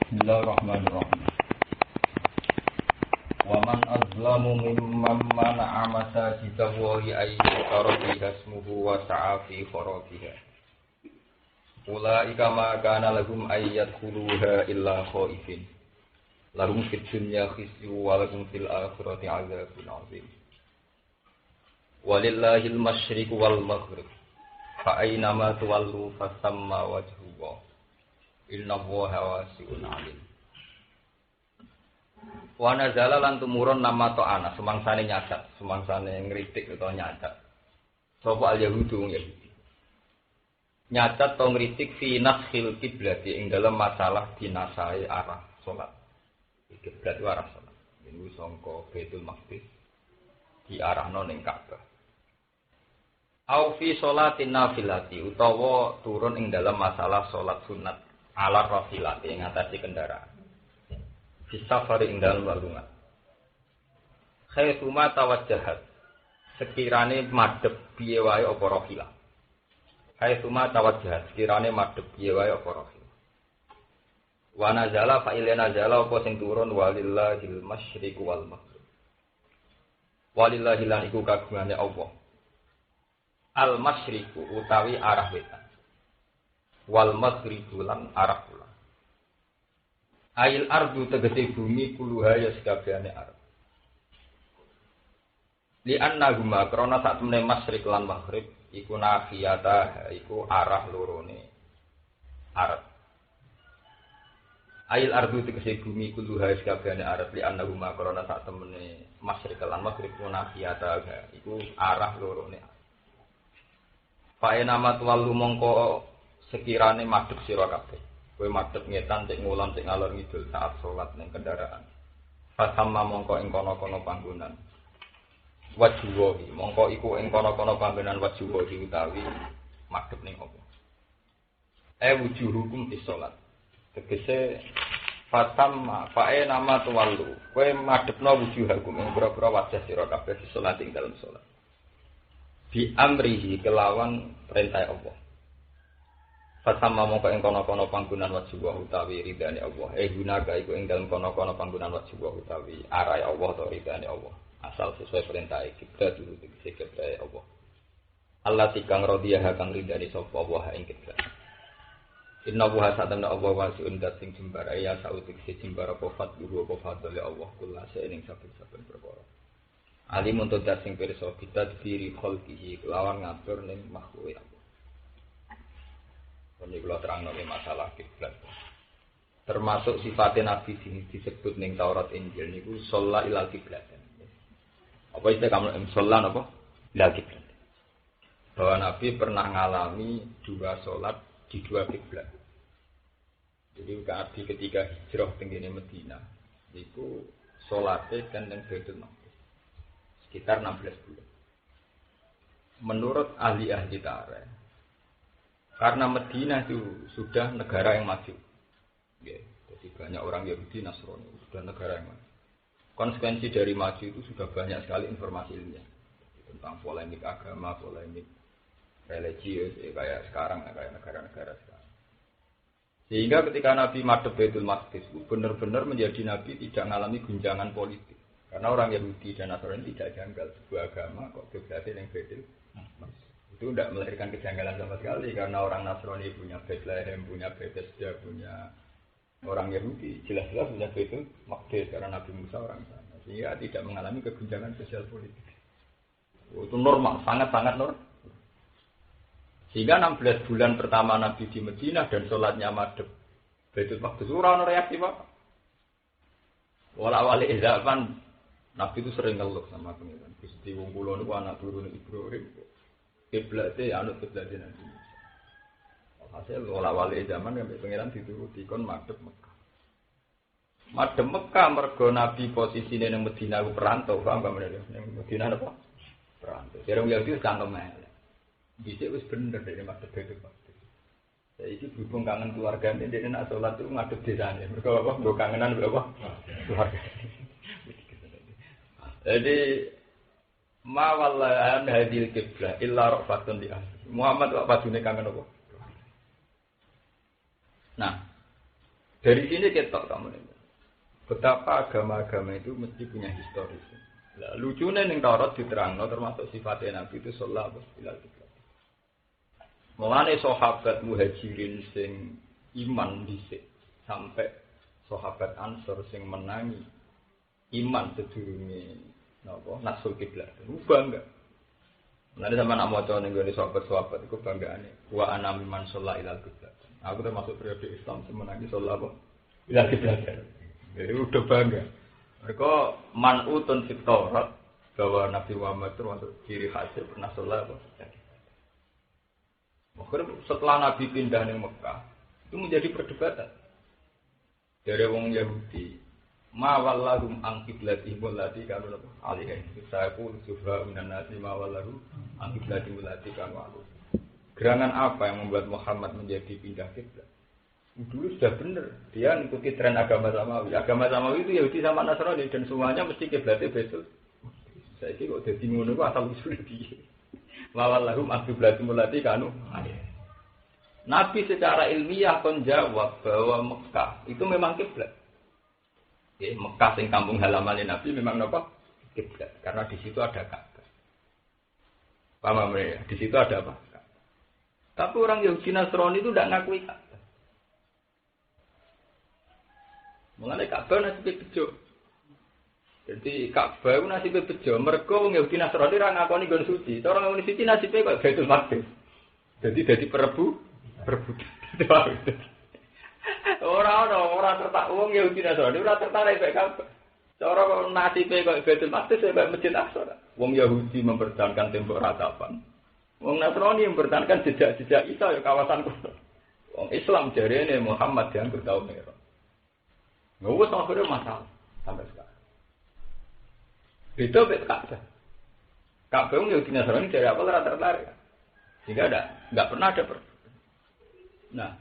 Bismillahirrahmanirrahim. Wa man azlamu mimman mana'a masajidallahi ay yuzkara fiha ismuhu wa sa'a fi kharabiha. Ulaika ma kana lahum ay yadkhuluha illa khaifin. Lahum fid dunya khizyun wa lahum fil akhirati 'adzabun 'adzim. Walillahil masyriqu wal maghrib. Fa aina ma tuwallu fasamma wajhullah. Inna Allaha wasi'un 'alim. Wa nazala lan tumurun nama ta'ana semangsane nyacat, semangsane ngritik utawa nyacat. Sapa al-yahudu Yahudi. Nyacat to ngritik fi nashil kiblat ing dalam masalah dinasahe arah salat. Kiblat arah salat. Ini sangka Baitul Maqdis diarahno ning Ka'bah. Au fi sholatin nafilati utawa turun ing dalam masalah salat sunat ala rafilati ing atase kendaraan. Bisa fari ing dalem walungan. Khairuma tawajjahat. Sekirane madhep piye wae apa rafilah. Khairuma tawajjahat, sekirane madhep piye wae apa rafilah. Wa nazala fa ilana nazala apa sing turun walillahil masyriqu wal maghrib. Walillahi lan iku kagungane Allah. Al masyriqu utawi arah wetan. Wal maghribu lan arah kulon. Ail ardu tegese bumi kuluha ya sekabehane arep. Li annahuma krana sak temene masyriq lan maghrib iku nafiyata iku arah lorone arep. Ail ardu tegese bumi kuluha ya sekabehane arep li annahuma krana sak temene masyriq lan maghrib iku nafiyata iku arah lorone arep. Fa nama tuwallu mongko sekirane madhep sira kabeh kowe madhep ngetan cek ngulon cek ngalor ngidul saat salat ning kendaraan fasamma mongko ing kono-kono panggonan wajuhi mongko iku ing kono-kono panggonan wajuhi utawi madhep ning apa wujuhukum bis salat tegese fasamma fae nama tuwallu kowe madhepno wujuhakum ing pira-pira wajah sira kabeh di salat ing dalem salat bi amrihi kelawan perintah Allah. Fasama mongko ing kono-kono panggonan wajib utawi ridane Allah. Gunaga iku ing dalem kono-kono panggonan wajib utawi arahe Allah utawa ridane Allah. Asal sesuai perintah kiblat dulu dikse kiblat Allah. Allah tikang radiyah kang ridane sapa Allah ing kiblat. Inna wa sa'tanna Allah wasi'un dat sing jembar ya sautik sing jembar apa fadlu apa fadl Allah kula ing saben-saben perkara. Ali untuk dat sing pirsa kita diri khalqihi kelawan ngatur ning makhluk Allah. Ini kalau terang oleh masalah kiblat. Termasuk sifatnya Nabi sini disebut ning Taurat Injil niku sholat ilal kiblat. Apa itu kamu sholat apa? Ilal kiblat. Bahwa Nabi pernah mengalami dua sholat di dua kiblat. Jadi Nabi ketika hijrah tenggine Medina, itu sholatnya kan yang Baitul Maqdis sekitar 16 bulan. Menurut ahli-ahli tarikh. Karena Madinah itu sudah negara yang maju. Ya, jadi banyak orang Yahudi Nasrani sudah negara yang maju. Konsekuensi dari maju itu sudah banyak sekali informasi ilmiah tentang polemik agama, polemik religius, kayak sekarang, kayak negara-negara sekarang. Sehingga ketika Nabi madhep Baitul Maqdis itu benar-benar menjadi Nabi tidak mengalami guncangan politik. Karena orang Yahudi dan Nasrani tidak janggal sebuah agama kok kiblatnya yang Baitul Maqdis. Itu tidak melahirkan kejanggalan sama sekali karena orang Nasrani punya Bethlehem, punya Bethesda, punya orang Yahudi jelas-jelas punya Baitul Maqdis karena Nabi Musa orang sana sehingga tidak mengalami keguncangan sosial politik. Itu normal, sangat-sangat normal. Sehingga 16 bulan pertama Nabi di Madinah dan sholatnya madhep Baitul Maqdis ora ono reaksi apa. Wala-wali zaman Nabi itu sering ngeluh sama pengiran. Gusti wong kula niku anak turune Ibrahim. Kiblate anut kiblate Nabi. Hasil wala-wali zaman sampai pangeran dituruti kon madhep Mekah. Madhep Mekah mergo Nabi posisine ning Madinah ku perantau, paham gak meneh? Ning Madinah apa? Perantau. Dereng Yahudi cangkem elek. Dhisik wis bener dene madhep itu pasti. Saiki berhubung kangen keluargane dene nek salat itu ngadep desane. Mergo apa? Nggo kangenan apa? Keluarga. Jadi ma wallahi hadil kiblah illa rafatun li ahli. Muhammad kok padune kangen apa? Nah, Dari sini kita kamu ini. Betapa agama-agama itu mesti punya historis. Nah, lucunya ning Taurat diterangno termasuk sifatnya Nabi itu sallallahu alaihi wasallam. Mulane sahabat muhajirin sing iman dhisik sampai sahabat Ansor sing menangi iman sedurunge napa nasul kiblat. Bangga. Mulane sama nak maca ning gone sahabat-sahabat iku banggane wa ana mimman shalla ilal kiblat. Aku termasuk periode Islam sing menangi sallallahu ilal kiblat. Jadi udah bangga. Mereka man'utun fit Taurat bahwa Nabi Muhammad termasuk ciri khasnya pernah sholat. Akhirnya setelah Nabi pindah ke Mekah, itu menjadi perdebatan. Dari orang Yahudi, ma wallahum an qiblatihim allati kanu alaiha. Saya pun sufa minan nasi ma wallahum an qiblatihim allati kanu alaiha. Gerangan apa yang membuat Muhammad menjadi pindah kiblat? Dulu sudah benar, dia mengikuti tren agama Samawi. Agama Samawi itu Yahudi sama Nasrani dan semuanya mesti kiblatnya betul. Saya kira kok jadi ngono kok asal usul dia. Wallahum aqiblatul mulati kanu. Nabi secara ilmiah kon jawab bahwa Mekah itu memang kiblat. Mekah sing kampung halaman Nabi memang apa? Kiblat karena di situ ada Ka'bah. Paham ya? Di situ ada apa? Tapi orang Yahudi Nasrani itu tidak ngakui Ka'bah. Mengenai Ka'bah nasibnya bejo. Jadi Ka'bah itu nasibnya bejo. Mereka orang Yahudi Nasrani orang ngakoni gon suci. Orang ngakoni suci nasibnya kok Baitul Maqdis. Jadi perebutan. Orang tertarik orang Yahudi Nasrani orang tertarik baik Ka'bah. Orang nasibnya kok Baitul Maqdis baik Masjid Aqsa. Wong Yahudi mempertahankan tembok ratapan. Wong Nasrani mempertahankan jejak-jejak Isa ya kawasan kuno. Wong Islam jarene Muhammad dianggap tahu merah. Nggak usah akhirnya masalah sampai sekarang. Itu bet Ka'bah. Ka'bah yang Yahudi Nasrani dari awal tertarik. Sehingga nggak pernah ada Nah,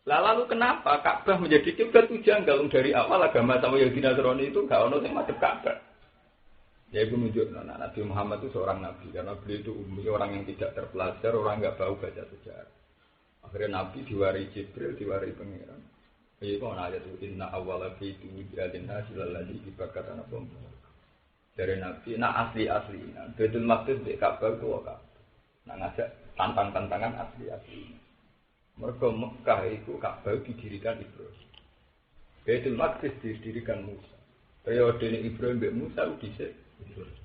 lalu kenapa Ka'bah menjadi kiblat itu janggal dari awal agama sama Yahudi Nasrani itu nggak ono yang madhep Ka'bah. Ya itu menunjukkan Nabi Muhammad itu seorang nabi karena beliau itu orang yang tidak terpelajar, orang nggak tahu baca sejarah. Akhirnya Nabi diwari Jibril, diwari Pangeran. Itu ayat itu inna awwala baiti wudi'a lin-nasi lalladzi dibakar ana bom. Dari Nabi, asli. Baitul Maqdis di Ka'bah itu Ka'bah. Ngajak tantang-tantangan asli. Mergo Mekah itu Ka'bah didirikan Ibrahim. Baitul Maqdis didirikan Musa. Periode Ibrahim mbek Musa dhisik Ibrahim.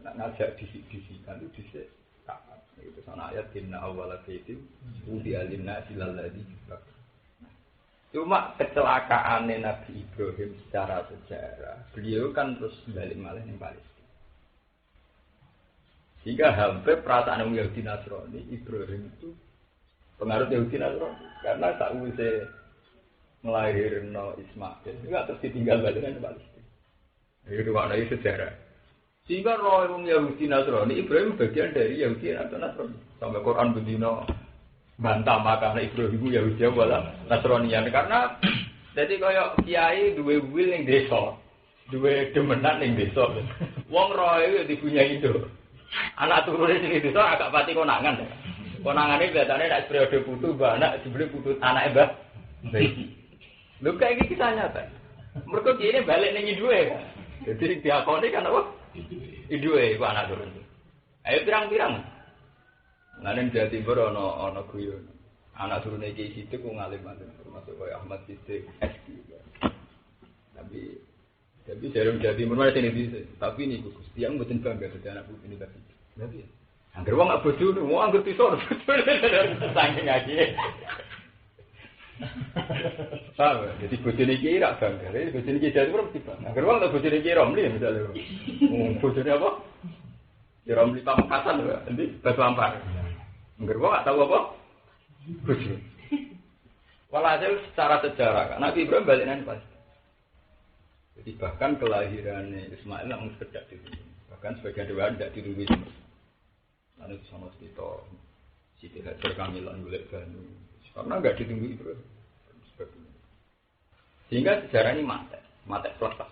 Ngajak disik-disikan itu dhisik Ka'bah. Itu sana ayat inna awwala baiti wudi'a lin-nasi lalladzi dibakar. Cuma kecelakaan Nabi Ibrahim secara sejarah, beliau kan terus balik malah yang Palestina. Sehingga hampir perasaan Yahudi Nasrani, Ibrahim itu pengaruh Yahudi Nasrani. Karena tak usah melahirkan Ismail, juga terus ditinggal balik dengan Palestina. Itu maknanya sejarah. Sehingga roh Yahudi Nasrani, Ibrahim bagian dari Yahudi atau Nasrani. Sampai Quran berdino. Bantah makanya Ibrahim Yahudi wala Nasranian karena jadi kaya kiai duwe wil ning desa, duwe demenan ning desa. Wong roe dipunyai itu. Anak turune sing desa agak pati konangan. Konangane biasane nek periode putu mbah anak dibeli putu anake mbah. Lho kaya iki kisah nyata. Mergo kene balik ning duwe. Jadi diakoni kan apa? Duwe iku anak turun. Ayo pirang-pirang. Nanti Jawa Timur ono guyon. Anak turune iki situ ku ngalim-alim termasuk kaya Ahmad Siddiq SD. Tapi jarum Jawa Timur mana sini bisa. Tapi ini Gusti yang mboten bangga dadi anak putu ini tapi. Nanti angger wong gak bojo, wong angger pisor. Saking ngaji. Paham? Jadi bojone iki ra bangga. Bojone iki Jawa Timur mesti bangga. Angger wong tak bojone iki Romli misalnya. Bojone apa? Ya Romli Pamekasan lho, endi Batu Ampar. Enggak gak tahu apa? Bojo. Walhasil secara sejarah kan Nabi Ibrahim balik nang pas. Jadi bahkan kelahiran Ismail langsung sekedap itu. Bahkan sebagian dewa tidak ditunggu sama. Lalu sama kita Siti Hajar kamilan golek banyu. Karena enggak ditunggu Ibrahim. Sehingga sejarah ini mate pelepas.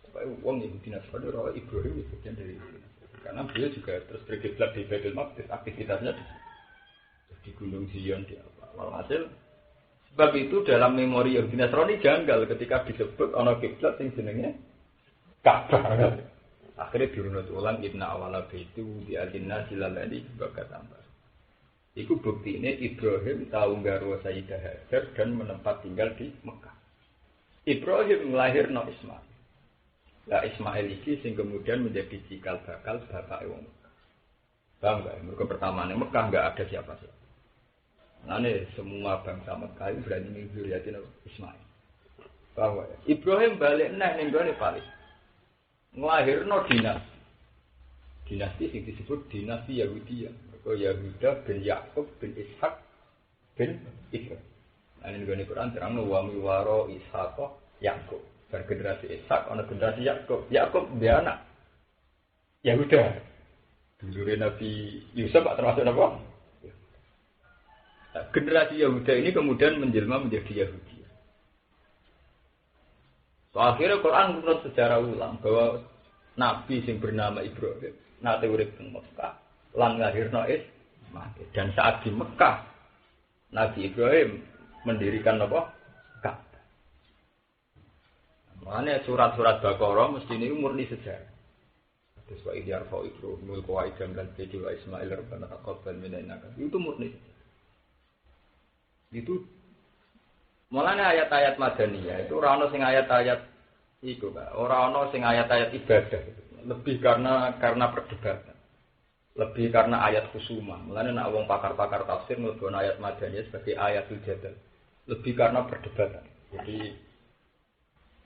Supaya wong Yahudi Nasrani ora Ibrahim itu bagian dari itu. Karena beliau juga terus berkiblat di Baitul Maqdis, aktivitasnya di Gunung Zion di apa. Walhasil Sebab itu dalam memori Yahudi Nasrani janggal ketika disebut ana kiblat sing jenenge Ka'bah. Akhirnya dirunut ulang inna awala baitu di adinna silaladi bakat tambah. Iku bukti ini Ibrahim tahu garwa Sayyidah Hajar dan menempat tinggal di Mekah. Ibrahim melahirkan Ismail. Lah Ismail ini sing kemudian menjadi cikal bakal bapak wong Mekah. Paham enggak? Mereka pertama di Mekah enggak ada siapa-siapa. Nah ini semua bangsa Mekah itu berani menghuriatin Ismail. Paham enggak? Ibrahim balik ning gone Paris. Nglahirno dinasti. Dinasti yang disebut dinasti Yahudi. Mereka Yahuda bin Yakub bin Ishak bin Ibrahim. Nah ini di Quran terangno wa miwaro Ishak Yakub. Bergenerasi Ishak ana generasi Yakub. Yakub dia anak Yahuda. Dulure Nabi Yusuf termasuk apa? Nah, generasi Yahuda ini kemudian menjelma menjadi Yahudi. So, akhirnya Quran menurut sejarah ulang bahwa Nabi yang bernama Ibrahim nate urip ing Mekah lan nglahirno Ismail. Dan saat di Mekah Nabi Ibrahim mendirikan apa? Ka'bah. Makanya surat-surat Baqarah mesti ini murni sejarah. Terus wa idyar fa Ibrahimul qawaidam dan Bidi wa Ismail rabbana taqabbal minna. Itu murni. Itu mulane ayat-ayat Madaniyah itu ora ana sing ayat-ayat iku, Pak. Ora ana sing ayat-ayat ibadah. Lebih karena perdebatan. Lebih karena ayat khusumah. Mulane nek wong pakar-pakar tafsir nuduh ayat Madaniyah sebagai ayatul jadal. Lebih karena perdebatan. Jadi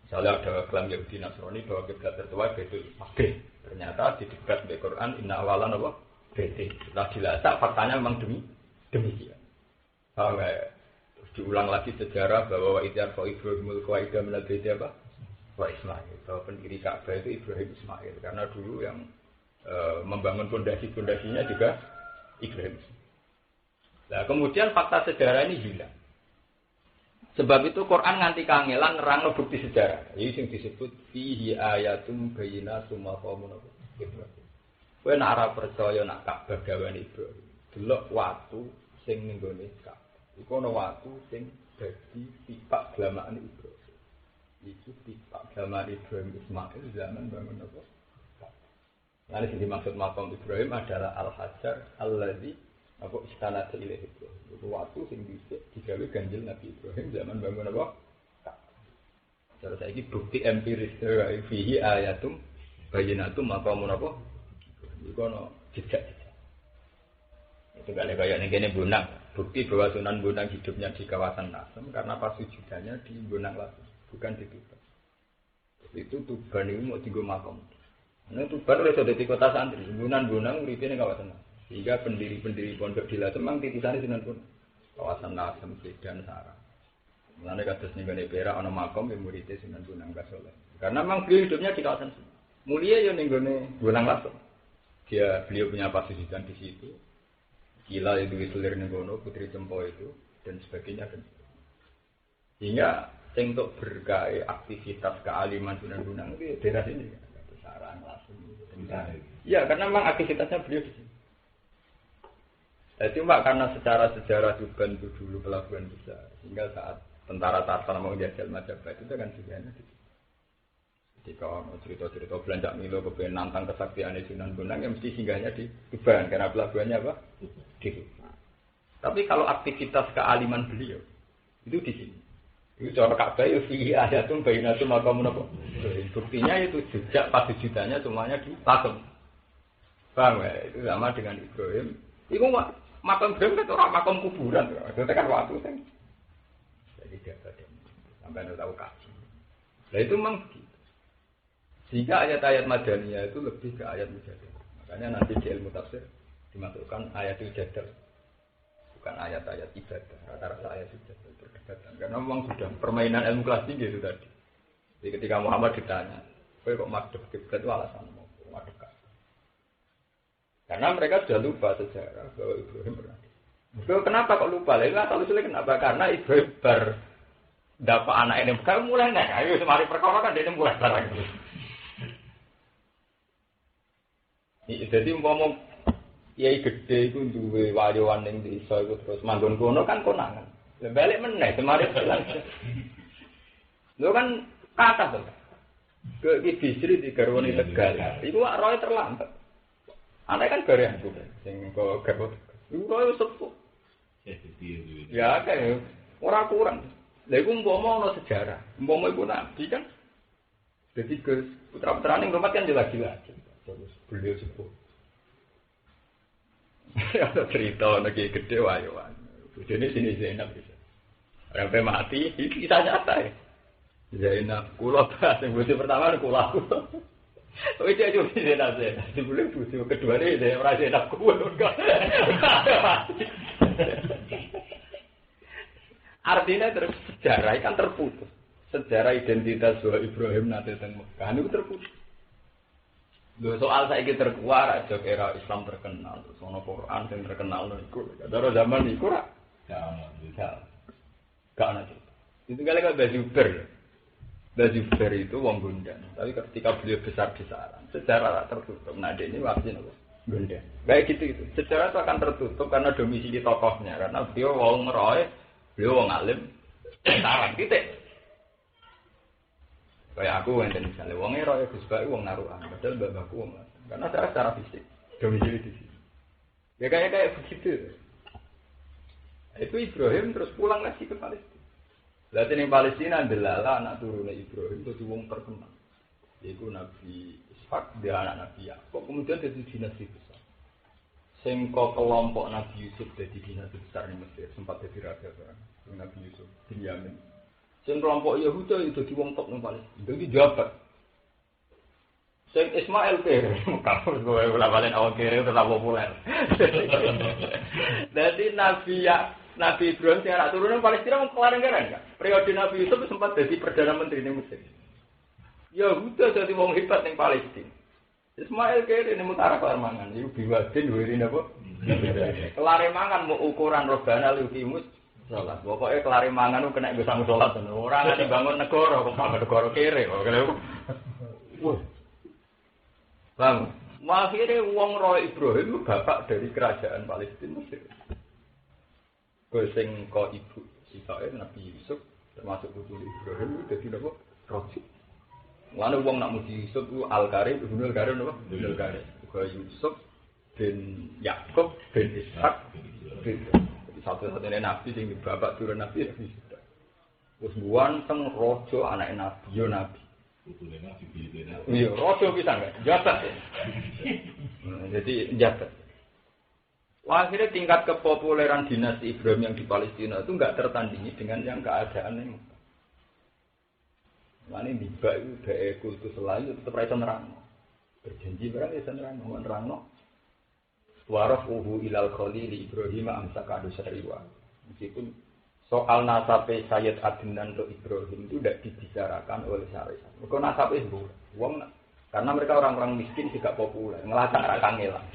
misalnya ada klaim Yahudi Nasrani bahwa kiblat tertua Baitul Maqdis. Ternyata di debat di Quran inna awalan apa? Baitul. Setelah dilacak faktanya memang demikian. Terus diulang lagi sejarah bahwa idyar fa Ibrahimul qawaidam min al-baiti apa? Wa Ismail. Bahwa pendiri Ka'bah itu Ibrahim Ismail karena dulu yang membangun fondasi-fondasinya juga Ibrahim. Nah, kemudian fakta sejarah ini hilang. Sebab itu Quran nganti kangelan nerangno bukti sejarah. Iki sing disebut fihi ayatum bayyinatum maqamun Ibrahim. Kowe nek ora percaya nak Ka'bah gawane Ibrahim, delok watu sing ning gone Ka'bah. Iku ana watu sing dadi tipak glamaan Ibrahim. Iku tipak glamaan Ibrahim Ismail zaman bangun apa? Lalu yang dimaksud makam Ibrahim adalah Al-Hajar Al-Ladzi apa istana ilahi Ibrahim. Itu waktu sing dhisik digawe ganjil Nabi Ibrahim zaman bangun apa? Cara saiki bukti empiris fihi ayatum bayyinatum maqamun apa? Iku ana jejak-jejak. Itu gak kayak ning kene Bonang. Bukti bahwa Sunan Bonang hidupnya di kawasan Lasem karena pas sujudannya di Bonang Lasem, bukan di Tuban. Itu Tuban itu mau dienggo makam. Nah, Tuban oleh sudah di kota santri, Bonang uripe ning kawasan Lasem. Sehingga pendiri-pendiri pondok di Lasem memang titisane Sunan Bonang. Kawasan Lasem, Sedan, Sarang. Mulane kados ning gone Perak ana makam yang muridé Sunan Bonang Kasoleh. Karena memang beliau hidupnya di kawasan situ. Mulia ya ning gone Bonang Lasem. Beliau punya pasisitan di situ. Gila itu selir negono, putri Cempo itu dan sebagainya dan sehingga untuk berkait aktivitas kealiman Sunan Bonang itu daerah sini Sarang langsung ya karena memang aktivitasnya beliau di sini. Cuma karena secara sejarah Tuban itu dulu pelabuhan besar sehingga saat tentara Tartar mau menjajal Majapahit itu kan sebenarnya di sini. Ketika cerita-cerita belanja Milo kepengen nantang kesaktian Sunan Bonang yang mesti singgahnya di Tuban karena pelabuhannya apa? Di Tuban. Tapi kalau aktivitas kealiman beliau itu di sini. Itu cara Ka'bah itu fi ayatum bayyinatum maqamun apa? Buktinya itu jejak pas sujudanya semuanya di Lasem. Paham ya? Itu sama dengan Ibrahim. Itu makam Ibrahim itu orang makam kuburan. Itu kan waktu kan. Jadi dia tadi sampai tahu kaji. Nah itu memang begitu. Sehingga ayat-ayat Madaniyah itu lebih ke ayat mujadalah. Makanya nanti di ilmu tafsir dimasukkan ayat mujadalah. Bukan ayat-ayat ibadah. Rata-rata ayat mujadalah perdebatan. Karena memang sudah permainan ilmu kelas tinggi itu tadi. Jadi ketika Muhammad ditanya, "Kowe kok madhep kiblat itu alasanmu?" Madhep Ka'bah. Karena mereka sudah lupa sejarah bahwa Ibrahim pernah. Kenapa kok lupa? Lah tahu sih kenapa? Karena Ibrahim dapat anak ini bukan mulai nek. Ayo semari perkara kan dia mulai barang itu. Jadi umpama kiai gede iku duwe wayowan ning desa iku terus manggon kono kan konangan. Lah balik meneh kemarin bilang. Lho kan kata tuh. Ke Bisri di garwane Tegal. Iku wak roe terlambat. Ana kan gare aku sing kok garwo. Iku roe sepuh. Ya kan ora kurang. Lha iku umpama ana sejarah. Umpama iku nabi kan. Jadi ke putra-putrane ngrumat kan lagi-lagi. Terus beliau sepuh. Ya cerita lagi gede wae wae. Bojone sini Zainab bisa. Sampai mati iki kisah nyata ya. Zainab kula pas sing bojo pertama kula. Wis aja yo Zainab. Sebelum bojo kedua ne ora Zainab kula. Artinya terus sejarah kan terputus. Sejarah identitas Ibrahim nate teng Mekah niku terputus. Lho soal saiki terkuat aja era Islam terkenal terus ana Quran sing terkenal niku. Cara zaman niku ra gak ana. Itu kali kan Bajuber. Bajuber itu wong Gondan. Tapi ketika beliau besar-besaran, sejarah tertutup. Nah, ini waktu apa? Gondan. Kayak gitu. Sejarah itu akan tertutup karena domisili tokohnya. Karena beliau wong meroe, beliau wong alim, taran titik. Kayak aku enten misalnya wong roe Gus Bak wong naruhan, padahal mbakku wong. Karena secara fisik domisili di sini. Ya kayak begitu. Itu Ibrahim terus pulang lagi ke Palestina. Lalu di Palestina adalah anak turunnya Ibrahim itu wong terkenal. Yaitu Nabi Ishak, dia anak Nabi Yakub, kemudian jadi dinasti besar. Sengko kelompok Nabi Yusuf jadi dinasti besar di Mesir, sempat jadi raja kan. Nabi Yusuf bin Yamin. Sing kelompok Yahuda itu di wong top nang Palestina. Jadi jabat. Sing Ismail kere, kalau gue balen awak kere tetap populer. Jadi Nabi Ibrahim sing anak turune Palestina wong kelareng-kelareng enggak. Periode Nabi Yusuf sempat jadi perdana menteri ning Mesir. Yahuda jadi wong hebat ning Palestina. Ismail kere ning utara Klarmangan, iku biwadin wirine apa? Kelare mangan mau ukuran robana lukimus. Salat. Pokoke kelare mangan ku kena nggo sang salat ngono. Ora nganti bangun negara kok bangun negara kere kok. Wah. Bang, akhirnya wong roe Ibrahim bapak dari kerajaan Palestina Mesir. Goseng ko ibu sitae Nabi Yusuf termasuk putu Ibrahim dadi napa? Raja. Lan wong nak muji Yusuf ku Al-Karim, Ibnul Karim napa? Ibnul Karim. Ko Yusuf bin Yakub bin Ishak bin satu-satunya nabi sing bapak turun nabi ya bisa. Wis buanteng raja anake nabi yo nabi. Iya, raja pisan kan. Jabat. Jadi jabat. Wah, akhirnya tingkat kepopuleran dinasti Ibrahim yang di Palestina itu enggak tertandingi dengan yang keadaan ini. Mane tiba itu dhek kultus lain tetep ra iso nerangno. Berjanji barang iso nerangno. Warafuhu ilal khalili Ibrahim amsaka adusariwa. Meskipun soal nasabe Sayyid Adnan untuk Ibrahim itu tidak dibicarakan oleh syariat. Mereka nasabe itu, karena mereka orang-orang miskin tidak populer, ngelacak rakang ngelang.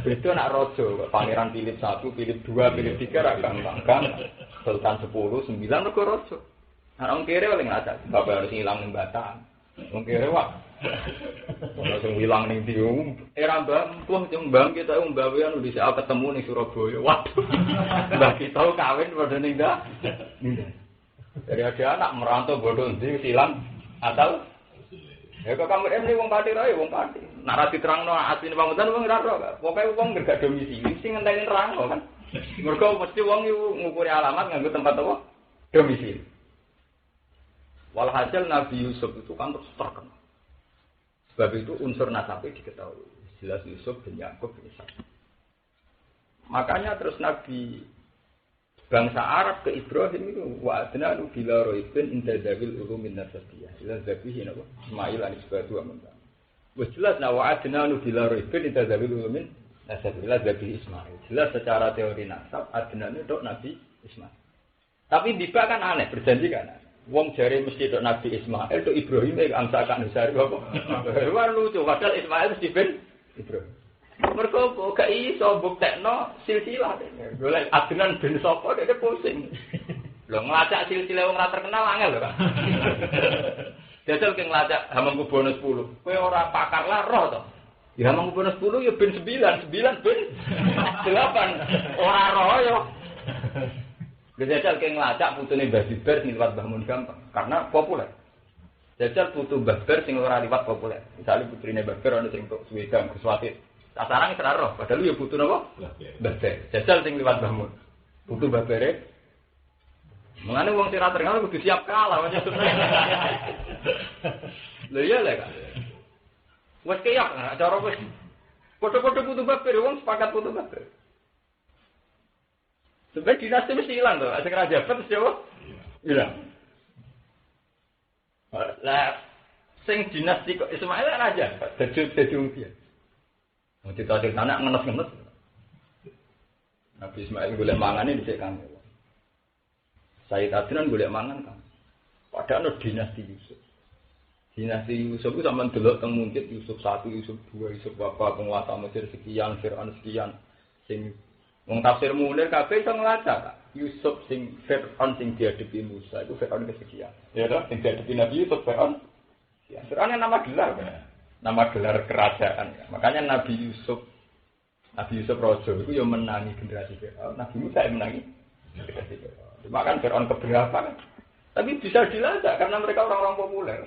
Itu nak rojo, Pangeran Philip 1, Philip 2, Philip 3 rakang bangkang, Sultan 10, 9 mereka rojo. Orang kere oleh ngelacak, bapak harus hilang ning Batam. Wong kere wak. Langsung hilang ning diung. Era mbah, tuh mbang kita mbawean di saat ketemu ning Surabaya. Waduh. Mbah kita kawin padha ning dah. Dari ada anak merantau bodoh ndi silang atau ya kok kamu ini wong Pati rae wong Pati. Nek ra diterangno asline pamutan wong ora ro. Pokoke wong gak domisili sing ngenteni nerangno kan. Mergo mesti wong iku ngukuri alamat nganggo tempat apa? Domisili. Walhasil Nabi Yusuf itu kan terus terkenal. Sebab itu unsur nasabnya diketahui. Jelas Yusuf bin Yakub bin Ishak. Makanya terus Nabi bangsa Arab ke Ibrahim itu wa adnanu bila roibin intadawil ulumin nasabiyah. Ila zabihi napa? Ismail anisbatu amunta. Wis jelas wa adnanu bila roibin intadawil ulumin nasabiyah. Ila zabihi Ismail. Jelas secara teori nasab adnanu itu Nabi Ismail. Tapi tiba kan aneh, berjanji kan aneh. Wong jare mesti tok Nabi Ismail tok Ibrahim amsakan Husari apa? Wah lucu, padahal Ismail mesti ben Ibrahim. Mergo gak iso buktekno silsilah. Golek Adnan bin sapa dene pusing. Lho nglacak silsilah wong ora terkenal angel lho, Kak. Jajal ke nglacak Hamengkubuwono 10. Kowe ora pakar lah roh to. Ya Hamengkubuwono 10 ya ben 9 bin 8. Ora roh ya. Jajal kayak ngelacak putune Mbah Zubair sing liwat Mbah Mun gampang karena populer. Jajal putu Mbah Zubair sing ora liwat populer. Misalnya putrine Mbah Zubair ana sing tok Suwedang Guswatit. Kasarane ora roh, padahal ya putu napa? Mbah Zubair. Jajal sing liwat Mbah Mun. Putu Mbah Zubair. Mengane wong sing ra terkenal kudu siap kalah maksudnya. Lha iya lho kan. Wes keyak cara wis. Foto-foto putu Mbah Zubair wong sepakat putu Mbah Zubair. Sebenarnya dinasti mesti hilang tuh, asing raja mesti apa? Hilang. Lah, sing dinasti kok Ismail raja, jadi dia. Mau cerita anak ngenes. Nabi Ismail golek mangane dhisik kan. Sayyid Adnan golek mangan kan. Padahal dinasti Yusuf. Dinasti Yusuf itu sampean delok teng mungkit Yusuf 1, Yusuf 2, Yusuf apa penguasa Mesir sekian, Firaun sekian sing wong tafsir Munir kabeh iso ngelacak. Yusuf sing Fir'aun sing dihadapi Musa itu Fir'aun kesekian. Ya toh, sing dihadapi Nabi Yusuf Fir'aun. Ya, Fir'aun yang nama gelar kan. Nama gelar kerajaan. Ya. Makanya Nabi Yusuf Raja itu yang menangi generasi Fir'aun. Nabi Musa yang menangi generasi Fir'aun. Cuma kan Fir'aun keberapa kan. Tapi bisa dilacak karena mereka orang-orang populer.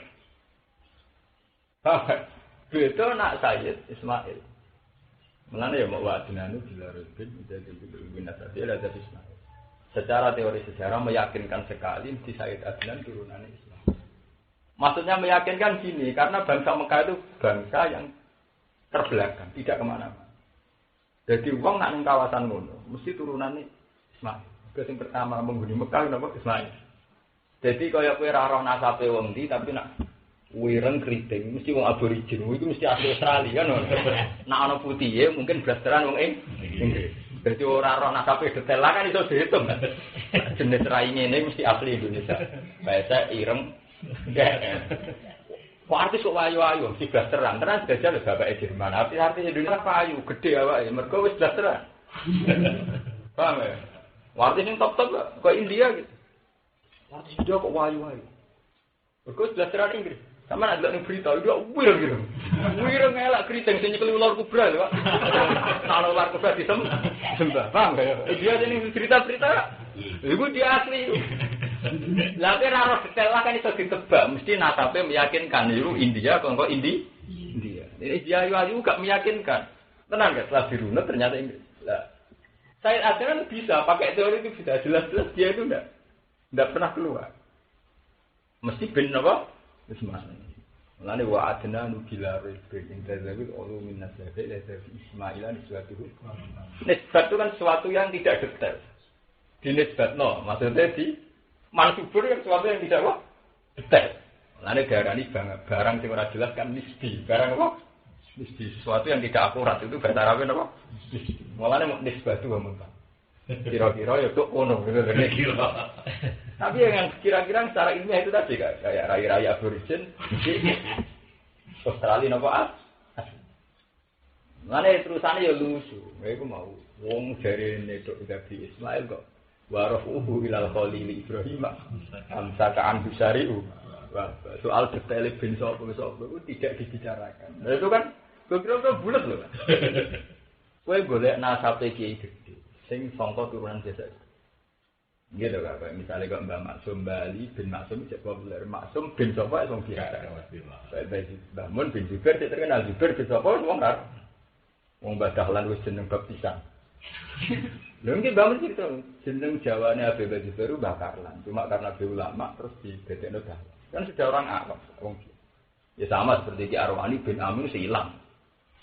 Beda nak Sayyid Ismail. Mulane ya mau wa'adnanu bilarubin jadi binat tadi ada Ismail. Secara teori sejarah meyakinkan sekali di Sayyid Adnan turunan Islam. Maksudnya meyakinkan gini, karena bangsa Mekah itu bangsa yang terbelakang, tidak kemana-mana. Jadi wong nak ning kawasan ngono, mesti turunan Ismail. Yang pertama menghuni Mekah napa Ismail. Jadi kaya kowe ra roh nasabe wong ndi tapi nak wireng keriting mesti wong aborigin, itu mesti asli Australia kan. Nak ana putihe mungkin blasteran wong Inggris. Jadi ora roh nasabe detail kan iso dihitung. Jenis rai ngene mesti asli Indonesia. Bahasa ireng. Kok artis kok wayu-wayu mesti blasteran. Terus jajal bapake Jerman. Artis Indonesia payu, gede awake, mergo wis blasteran. Paham ya? Artis sing top-top kok India gitu. Artis India kok wayu-wayu. Mergo blasteran Inggris. Sama ada nih berita, dia wireng gitu. Wireng ngelak keriting, sini keli ular kubra, Pak. Kalau ular kubra disembah, paham gak? Dia ini cerita-cerita, itu dia asli. Tapi raro detail lah kan itu ditebak, mesti nasabnya meyakinkan itu India, kalau India. Ini dia ayu gak meyakinkan. Tenang gak? Setelah dirunut ternyata Inggris. Saya akhirnya bisa pakai teori itu bisa jelas-jelas dia itu enggak pernah keluar. Mesti ben apa? Ismail. Mulane wa adna nubila rizqin intazabit ulu min nasabi la Ismailan suatu. Nisbat itu kan sesuatu yang tidak detail. Dinisbatno, maksudnya di mansubur kan sesuatu yang tidak apa? Detail. Mulane darani barang sing ora jelas kan nisbi. Barang apa? Nisbi, sesuatu yang tidak akurat itu bahasa Arab apa? Nisbi. Mulane nisbatu wa muntah. Kira-kira ya kok ono gitu kira. Tapi yang kira-kira secara ilmiah itu tadi kayak rai-rai aborigin di Australia napa Mane terusane ya lucu. Mereka mau wong jare nedok Nabi Ismail kok warafuhu ilal khalil Ibrahim. Amsaka bisariu. Soal detail bin sapa itu tidak dibicarakan. Nah itu kan kira-kira bulat loh. Kowe golek nasabe kiai gede sing sangka turunan desa. Gitu kan, misalnya kok Mbak Maksum Bali bin Maksum cek populer Maksum bin sapa wong biasa. Mbah Mun bin Zubair terkenal Zubair bin sapa wong ora. Wong Badahlan wis jeneng baptisan. Lha iki Mbah Mun cerita jeneng Jawane Habib Zubair Mbah Karlan. Cuma karena be ulama terus didadekno dah. Kan sudah orang awam wong. Ya sama seperti Ki Arwani bin Amin hilang.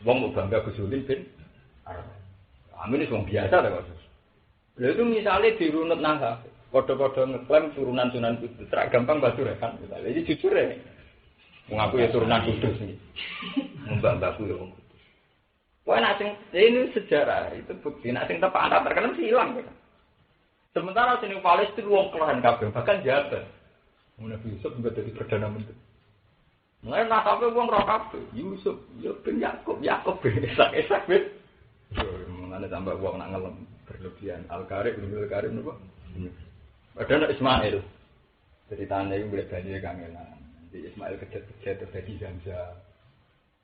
Wong mau bangga Gusulin bin Arwani. Amin itu wong biasa ta kok. Lha itu misalnya dirunut nasab, kode-kode ngeklaim turunan Sunan Kudus, terak gampang batu rekan misalnya. Ini jujur ya, mengaku ya turunan Kudus nih, mbak-mbakku ya wong Kudus. Wah nasi ini sejarah itu bukti, nasi tepat antar terkenal sih hilang. Sementara sini Palestina wong kelahan kabeh, bahkan Jabat, Nabi Yusuf juga jadi perdana menteri. Mulai nasabnya wong roh kabeh, Yusuf, bin Yakub bin Esak bin. Mengenai tambah wong nak ngelem. Berlebihan Al-Karib nopo? Ada Ismail. Ceritanya itu boleh banyu kangenan. Di Ismail kejet terjadi Zamzam.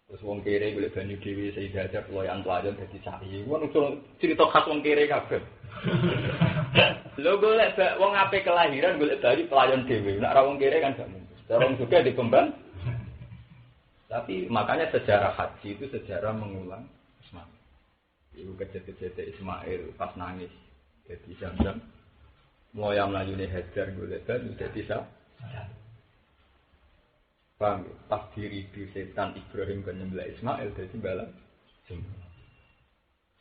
Terus wong kere boleh banyu dewi sehingga aja peloyan pelayan jadi sahi. Wong cerita khas wong kere kabeh. Lho golek wong ape kelahiran golek bayi pelayan dhewe. Nek ora wong kere kan gak mungkin. Orang juga dikembang. Tapi makanya sejarah haji itu sejarah mengulang Ismail. Itu kejadian Ismail pas nangis. Jadi jam-jam moyang layune Hajar golek dan jadi sah. Paham? Pas diri di setan Ibrahim kan nyembelih Ismail jadi balang.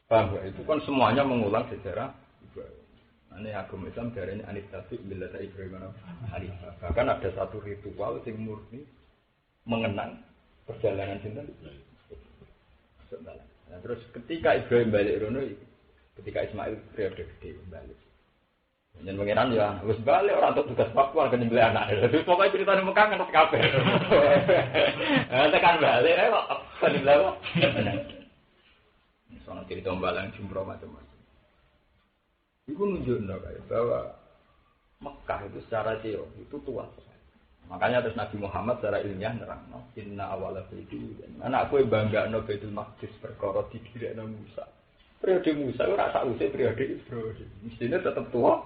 Paham? Itu kan semuanya mengulang sejarah Ibrahim. Ini agama Islam darahnya anistafi bila tak Ibrahim Hanifah. Bahkan ada satu ritual yang murni mengenang perjalanan cinta. Nah, terus ketika Ibrahim balik rono, ketika Ismail periode gede balik. Jangan mengenang ya, harus balik orang untuk tugas faktual kan nyembelih anak. Jadi pokoknya cerita di Mekah kan harus kabeh. Tekan balik, kok nyembelih kok. Soalnya cerita balang jumroh macam-macam. Itu menunjukkan bahwa Mekah itu secara teori itu tua. Makanya terus Nabi Muhammad secara ilmiah nerang, inna awala baitul. Anakku banggakno Baitul Maqdis perkara didirekno Musa. Periode Musa ora sak usih periode Ibrahim. Mestinya tetap tua.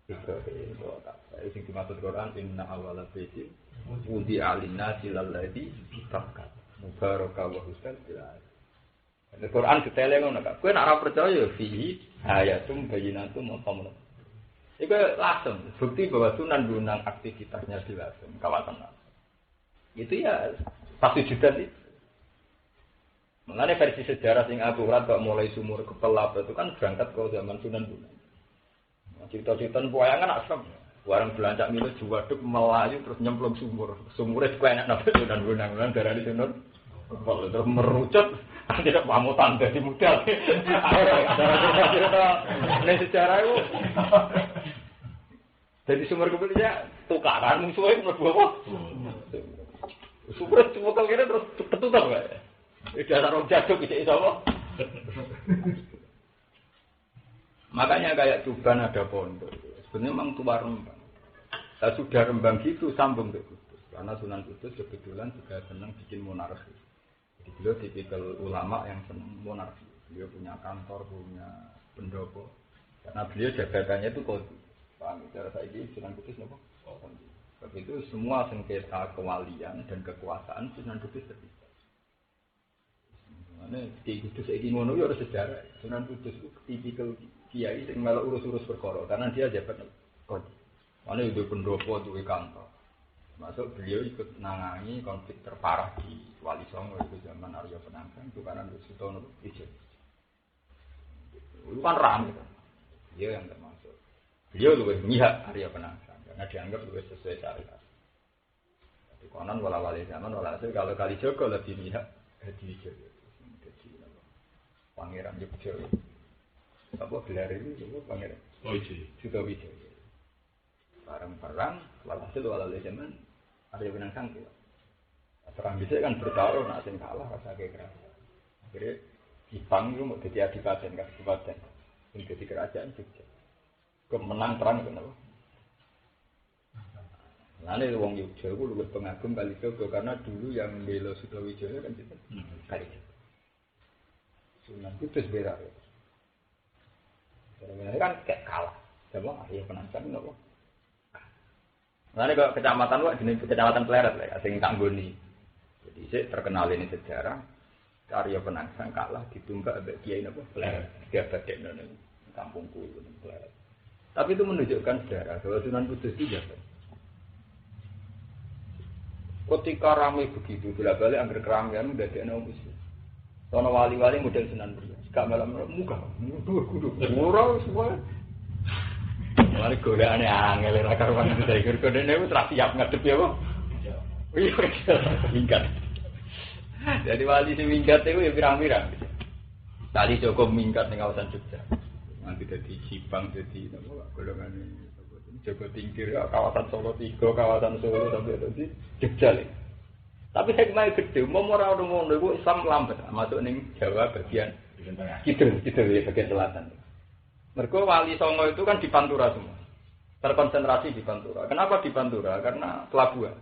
Ibrahim tua tak. Sing dimaksud Quran inna awala baitul wudi alinasi lalladzi bitakkat. Mubaraka wa husnul bilad. Di Quran detailnya ngono kak. Kowe nek ora percaya fihi ayatum bayyinatum maqamul. Iku langsung bukti bahwa Sunan Bonang aktivitasnya di langsung kawasan. Itu ya pasti juga sih. Mengenai versi sejarah sing akurat kok mulai sumur kepelap itu kan berangkat ke zaman Sunan Bonang. Cerita-cerita pewayangan asam. Warang belancak milu juwaduk melayu terus nyemplung sumur. Sumurnya juga enak nafsu Sunan Bonang lan darah di Sunan. Kalau terus merucut, tidak pamutan dari muda. Ada sejarah itu. Jadi sumber kebelnya tukaran musuhnya menurut apa? Sumber cuma kalau kira terus ketutup nggak? Tidak ada orang jaduk bisa apa? Makanya kayak Tuban ada pondok. Sebenarnya memang tua Rembang. Saya sudah Rembang gitu sambung ke Kudus. Karena Sunan Kudus kebetulan juga senang bikin monarki. Beliau tipikal ulama yang senang monarki. Beliau punya kantor, punya pendopo. Karena beliau jabatannya itu qadhi. Paham? Cara saya ini Sunan Kudus apa? Sebab itu semua sengketa kewalian dan kekuasaan Sunan Kudus terpisah. Mana di Kudus ini ngono ya harus sejarah. Sunan Kudus itu tipikal kiai yang malah urus-urus perkara. Karena dia jabat qadhi. Mana itu pendopo, itu kantor. Masuk beliau ikut menangani konflik terparah di Wali Songo itu zaman Arya Penangsang itu karena Sutono Ijo. Itu kan ramai kan. Dia yang termasuk. Beliau lebih mihak Arya Penangsang karena dianggap lebih sesuai syariat. Di konon wala-wali zaman walhasil kalau Kalijogo lebih mihak Hadi Ijo. Jadi Pangeran Jogja. Apa gelar itu? Pangeran Sutowijo. Barang-barang walhasil wala-wali zaman Arya Penangsang itu. Perang bisa kan bertaruh, nak sing kalah rasa kekerasan. Akhirnya Jepang itu mau jadi adipaten, kabupaten. Ini jadi kerajaan juga. Kemenang perang kenapa? Lalu wong Yogyakarta itu lebih pengagum Kalijogo karena dulu yang membela Sutowijoyo kan itu Kalijogo. Sunan Kudus bela. Karena kan kayak kalah. Coba Arya Penangsang kenapa? Lalu kalau kecamatan wak jenis kecamatan Pleret lah, asing Tanggoni. Jadi saya terkenal ini sejarah Arya Penangsang kalah ditumbak abad Kiai apa Pleret, dia badek nona kampungku Pleret. Tapi itu menunjukkan sejarah bahwa Sunan Kudus itu jabat. Ketika ramai begitu, bila balik angker keramaian udah ada nama Muslim. Sono wali-wali model Sunan Kudus, gak malam muka, kudu, murah semua. Mari godaane angel ra karuan dari godene wis ra siap ngadep ya, Bang. Iya, minggat. Jadi wali sing minggat iku ya pirang-pirang. Tali Joko minggat ning kawasan Jogja. Nanti dadi Cipang dadi napa golongane Joko Tingkir kawasan Solo 3, kawasan Solo sampai dadi Jogja. Tapi hikmah gede, mau ora ngono iku Islam lambat masuk ning Jawa bagian kidul ya bagian selatan. Mergo Wali Songo itu kan di Pantura semua. Terkonsentrasi di Pantura. Kenapa di Pantura? Karena pelabuhan.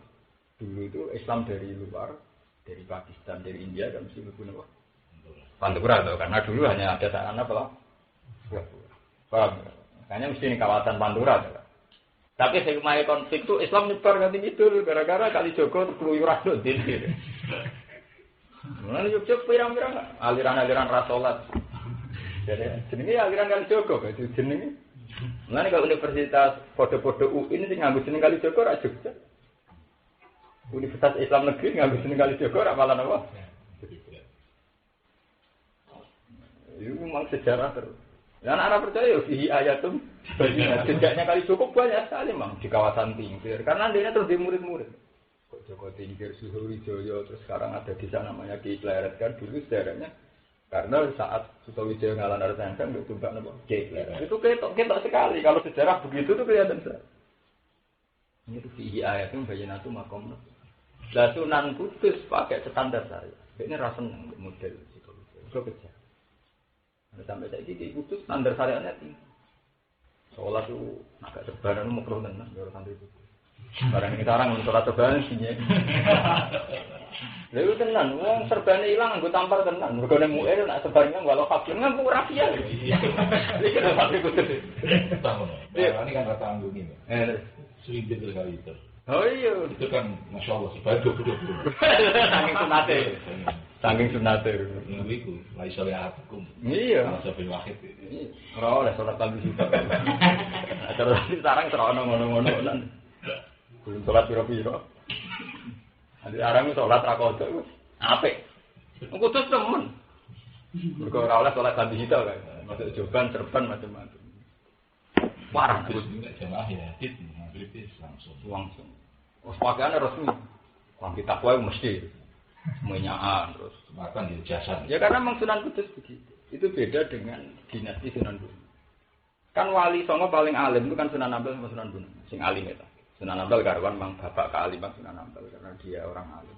Dulu itu Islam dari luar, dari Pakistan, dari India dan mesti menggunakan Pantura tuh. Karena dulu hanya ada sarana pelabuhan. Paham? Makanya mesti di kawasan Pantura. Tapi hikmah konflik itu Islam nyebar nganti kidul gara-gara kali Joko keluyuran din. Mulane Jogja pirang-pirang aliran-aliran rasolat. Jadi jenenge aliran kali Joko kan jenenge. Mulane kalau universitas podo-podo UI ini sing nganggo jeneng kali Joko ra Jogja. Universitas Islam Negeri nganggo jeneng kali Joko ra malah apa? Itu memang sejarah terus. Dan anak percaya fihi ayatum sejaknya kali Joko banyak sekali memang di kawasan Tingkir. Karena dia terus di murid-murid. Kok Joko Tingkir, Suhuri Joyo, terus sekarang ada desa namanya Ki Pleret kan dulu sejarahnya. Karena saat Sutawijaya ngalan Arjangkang itu tumbak nama Ki Pleret. Itu ketok sekali. Kalau sejarah begitu tuh kelihatan sekali. Ini tuh fihi ayatum bayinatu makom. Lah Sunan Kudus pakai standar saya. Ini rasa model Sutawijaya. Itu kecil. Sampai saya ini Kudus standar syariatnya tinggi. Sholat itu agak sebaran makruh tenan orang santri itu. Barang ini sekarang sholat sebaran sihnya. Lalu tenan, wong serbane hilang, gue tampar tenan. Mereka muir nak sebarnya walau fakir nggak gue rapian. Ini kenapa santri Kudus? Ini kan rata anggung ini. 1.000 kali liter. Oh iya. Itu kan masya Allah sebagai 20. Saking sunate. Itu laisa li'atukum. Iya. Sabil wahid. Ora oleh salat tabi sita. Terus sekarang terono ngono-ngono lan. Kuwi salat piro-piro. Ade arang salat ra kodok iku apik. Kudus temen. Mergo ora oleh salat tabi sita kan. Masuk Joban, Serban macam-macam. Parah Terus enggak jamaah ya. Itu langsung. Pakaiannya resmi. Wong kita kuwi mesti menyaan terus makan di jasa. Ya karena memang Sunan Kudus begitu. Itu beda dengan dinasti Sunan Bonang. Kan wali songo paling alim itu kan Sunan Ampel sama Sunan Bonang. Sing alim itu. Sunan Ampel garwan mang bapak kealiman Sunan Ampel karena dia orang alim.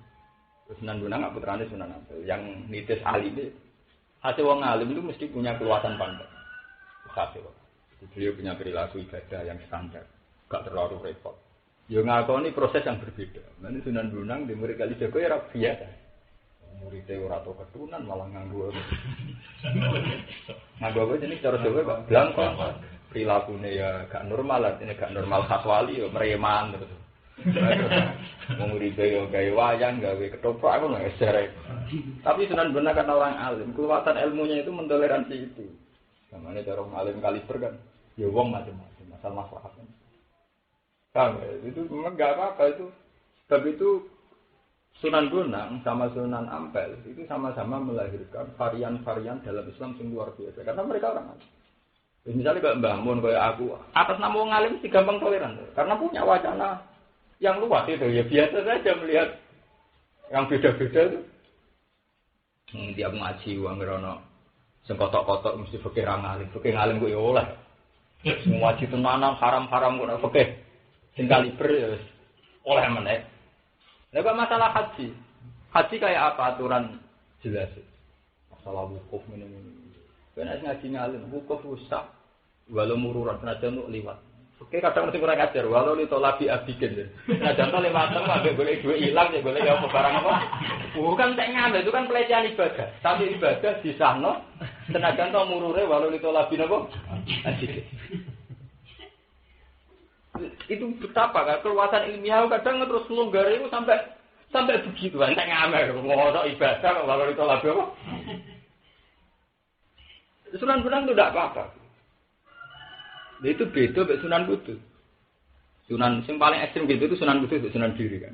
Terus Sunan Bonang nggak putrane Sunan Ampel yang nitis alim itu. Hasil wong alim itu mesti punya keluasan pandang. Hasil. Beliau punya perilaku ibadah yang standar, gak terlalu repot. Ya ngakoni proses yang berbeda. Nanti Sunan Bonang di murid kali Joko ya biasa. Muridnya ora tau keturunan malah nganggo. Nganggo apa jenis cara Jawa Pak? Blangko. Perilakunya ya gak normal, artinya gak normal khas wali ya mereman terus. Muridnya ya gawe wayang, gawe ketoprak aku nggak sejarah. Tapi Sunan Bonang kan orang alim, kekuatan ilmunya itu mentoleransi itu. Namanya cara orang alim kaliber kan. Ya wong macam-macam, masalah kan. Itu memang nggak apa-apa itu. Sebab itu Sunan Bonang sama Sunan Ampel itu sama-sama melahirkan varian-varian dalam Islam yang luar biasa. Karena mereka orang alim. Misalnya kayak Mbah Mun, kayak aku, atas nama orang alim sih gampang toleran. Karena punya wacana yang luas itu. Ya biasa saja melihat yang beda-beda itu. Tiap ngaji, uang ngerono. Sengkotok-kotok mesti fikih ngalim. Fikih ngalim gue ya oleh. Semua ngaji tenanan, haram-haram gue fikih. Tinggal liber ya oleh meneh. Lah masalah haji. Haji kayak apa aturan jelas. Masalah wukuf ini. Karena ngaji ngalim wukuf rusak walau mururan senajan untuk liwat. Oke kadang mesti kurang ajar walau itu labi abikin. Nah contoh 5 tahun agak boleh duit hilang ya boleh ya barang apa. Bukan tak ngambil itu kan pelecehan ibadah. Tapi ibadah di sana senajan to murure walau itu labi apa? Abikin. Itu betapa kan keluasan ilmiah kadang terus melonggar itu sampai begitu kan tak ngambil ngono ibadah walau itu labi apa? Sunan Bonang itu tidak apa-apa. Dia itu beda dengan Sunan Kudus. Sunan yang paling ekstrim gitu itu Sunan Kudus, Sunan Giri kan.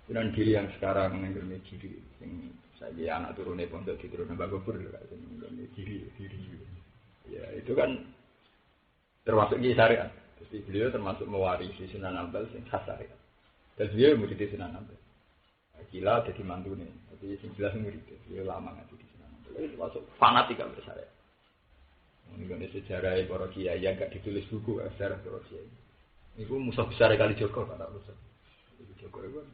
Sunan Giri yang sekarang mengenai Giri, yang saya anak turunnya pondok di turunnya Bagopur kan, mengenai Giri. Ya itu kan termasuk di syariat. Jadi beliau termasuk mewarisi Sunan Ampel yang khas syariat. Dan beliau murid Sunan Ampel. Gila jadi mantunya, tapi yang jelas murid. Beliau lama ngaji di Sunan Ampel. Itu masuk fanatik kan syariat. Ini sejarah para kiai yang gak ditulis buku sejarah para kiai. Itu musuh besar kali Joko kata musuh. Joko itu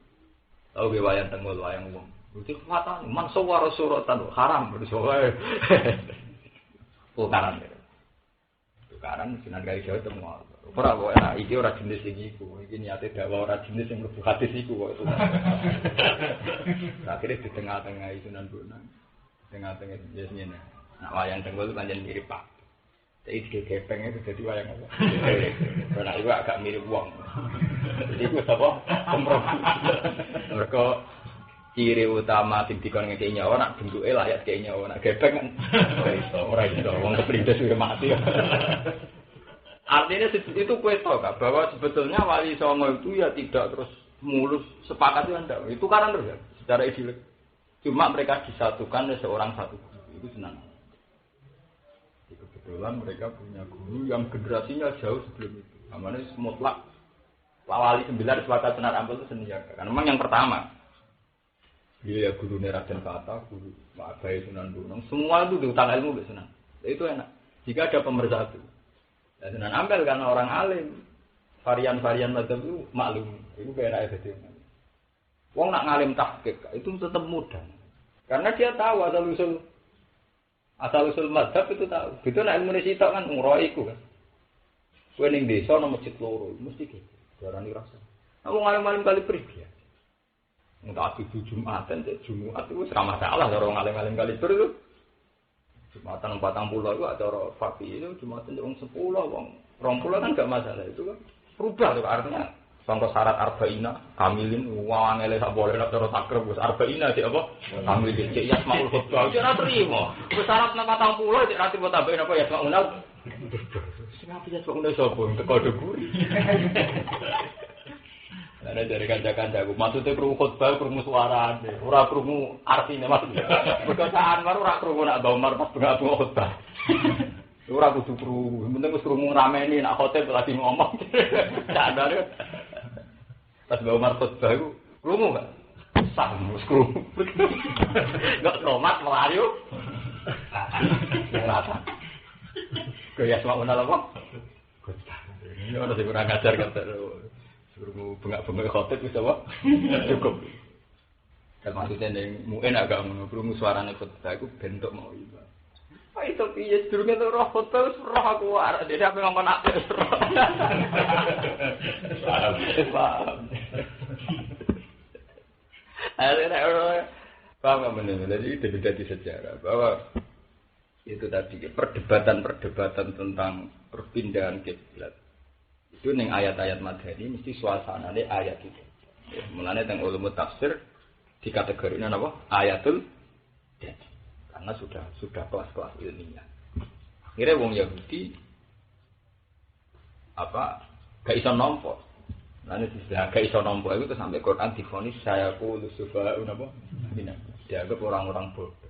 tahu ge wayang tengul wayang wong. Itu kekuatan man sawara suratan haram bersoe. Tukaran. Tukaran Sunan Kali Jawa temu. Ora kok enak iki ora jenis iki iku. Iki niate dakwah ora jenis sing mlebu hadis iku kok itu. Akhirnya di tengah-tengah Sunan Bonang. Tengah-tengah jenis ngene. Nak wayang tengul itu pancen mirip Pak. Jadi gepeng itu jadi wayang apa? Karena itu agak mirip wong. Jadi itu apa? Kompromi. Mereka ciri utama sing dikon ngekeki nyawa nak bentuke layak kaya nyawa nak gepeng kan ora iso wong keprindes sudah mati. Artinya itu kowe tahu kan bahwa sebetulnya wali songo itu ya tidak terus mulus sepakat itu enggak. Itu karena terus ya, secara ideologis. Cuma mereka disatukan oleh seorang satu guru. Itu senang. Kebetulan mereka punya guru yang generasinya jauh sebelum itu. Namanya mutlak wali 9 sepakat Sunan Ampel itu Senjata. Karena memang yang pertama dia ya guru Raden Kata, guru Pak Abai Sunan Gunung, semua itu diutang ilmu ke Sunan. Itu enak. Jika ada pemersatu, ya Sunan Ampel karena orang alim, varian-varian mazhab itu maklum. Itu kayak rakyat itu. Wong nak ngalim tahqiq itu tetap mudah, karena dia tahu asal usul mazhab itu tahu. Itu nak ilmu sitok kan umroiku kan. Kowe ning desa nang masjid loro, mesti gitu. Darani rasa. Aku ngalim-ngalim kali pergi. Enggak itu Jumatan, Jumat itu sama masalah orang ngalim-ngalim kali itu. Jumatan 40 itu acara fakih itu Jumatan wong 10 wong 20 kan enggak masalah itu kan. Berubah tuh artinya. Contoh syarat arba'ina kamilin wong ngele sak boleh cara takrib wis arba'ina sik apa? Kamilin cek yasmaul khutbah ora trimo. Wis syarat nang 40 cek ra trimo tambahin apa yasmaul. Sing apa yasmaul sapa teko deguri. Ada dari kanca-kancaku, maksudnya krungu khutbah, krungu suarane, ora krungu artine maksudnya. Perkosaan baru ora krungu nak Umar pas bunga-bunga khutbah. Ora kudu krungu, penting wis krungu rameni nak khotib lagi ngomong. Sadar. Pas Umar khutbah iku krungu enggak? Sam wis krungu. Enggak romat melayu. Rata. Kaya sama unal apa? Khutbah. Ini ora sing kurang ajar kata. Suruh bengak-bengak khotib bisa apa? Cukup. Dan maksudnya yang mungkin agak menurut suaranya khotbah itu bentuk mau iba. Pak itu iya sedurungnya itu roh khotbah roh aku warak. Jadi apa yang ngomong aku roh. Paham. Paham nggak benar? Jadi itu beda di sejarah bahwa itu tadi perdebatan tentang perpindahan kiblat. Itu ning ayat-ayat madani mesti suasanane ayat itu. Ya, mulane teng ulumut tafsir dikategorikan apa? Ayatul jadi. Karena sudah kelas-kelas ilmiah. Akhirnya wong Yahudi gak iso nampa. Lan istilah gak iso nampa itu sampai Quran difonis saya ku lusufa napa? Dianggap orang-orang bodoh.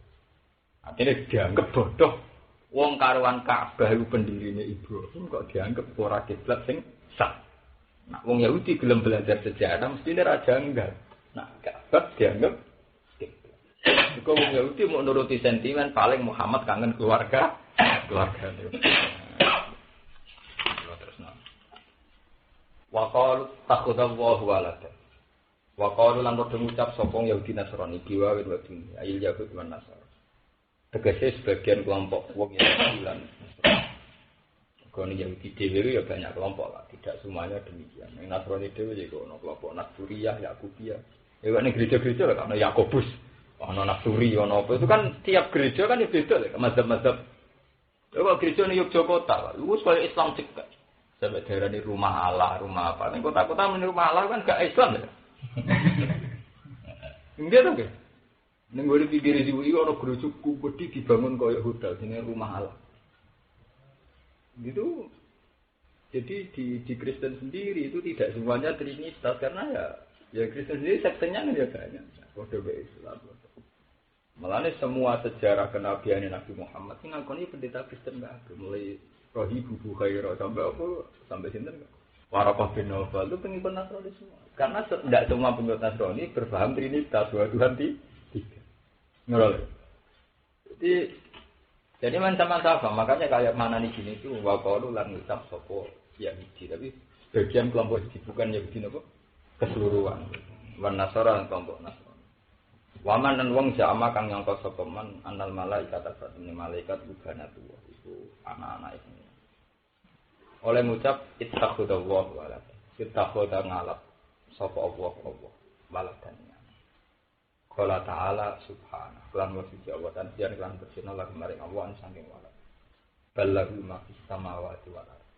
Akhirnya dianggap bodoh. Wong karuan Ka'bah itu pendirine Ibrahim kok dianggap ora kiblat sing sah. Nah, wong Yahudi gelem belajar sejarah mesti ora janggal. Nah, Ka'bah dianggap kiblat. Kok wong Yahudi mau nuruti sentimen paling Muhammad kangen keluarga itu. Terus nah. Wa qalu takhudallahu walada. Wa qalu lan padha ngucap sapa Yahudi Nasrani diwa wa dunya ayil Yahud wan Nasara. Tegese sebagian kelompok wong yang bilang kalau Yahudi dewi ya banyak kelompok lah, tidak semuanya demikian. Yang Nasrani dewi juga ono kelompok Nasturiyah, Yakubiyah. Ya kan gereja-gereja lah, karena Yakobus, ono Nasturi, ono apa itu kan tiap gereja kan ya beda lah, mazhab-mazhab. Kalau gereja di Yogyakarta, lu supaya Islam cekak. Sampai daerah ini rumah Allah, rumah apa? Nih kota-kota menurut rumah Allah kan gak Islam ya. Enggak tuh kan? Ning gone pikir ibu iki ana gerejaku gedhe dibangun kaya hotel jenenge rumah Allah. Gitu. Jadi di Kristen sendiri itu tidak semuanya Trinitas karena ya Kristen sendiri sektenya kan ya banyak. Kode Islam. Malahnya semua sejarah kenabian Nabi Muhammad ini ngakoni pendeta Kristen enggak ada. Mulai Rohibu Bukhairah sampai sinten enggak. Warakah bin Nawfal itu pengikut Nasrani semua. Karena tidak semua pengikut Nasrani berpaham Trinitas bahwa Tuhan tiga. Ngerol. Jadi macam-macam, makanya kayak mana nih gini tuh waqalu lan ngucap sapa Yahudi, tapi bagian kelompok Yahudi bukan Yahudi apa? Keseluruhan. Wan Nasara lan kelompok Nasrani. Waman dan wong jama kang nyangka sapa man anal malaikat atine malaikat bugana tuwa itu anak-anak itu. Oleh ngucap ittakhudallahu walad. Ittakhudha ngalap sapa Allah waladan. Qala ta'ala subhanahu lan wa suci Allah dan sian lan bersina lan maring Allah saking walad. Balahu ma fis samawati wal ardh.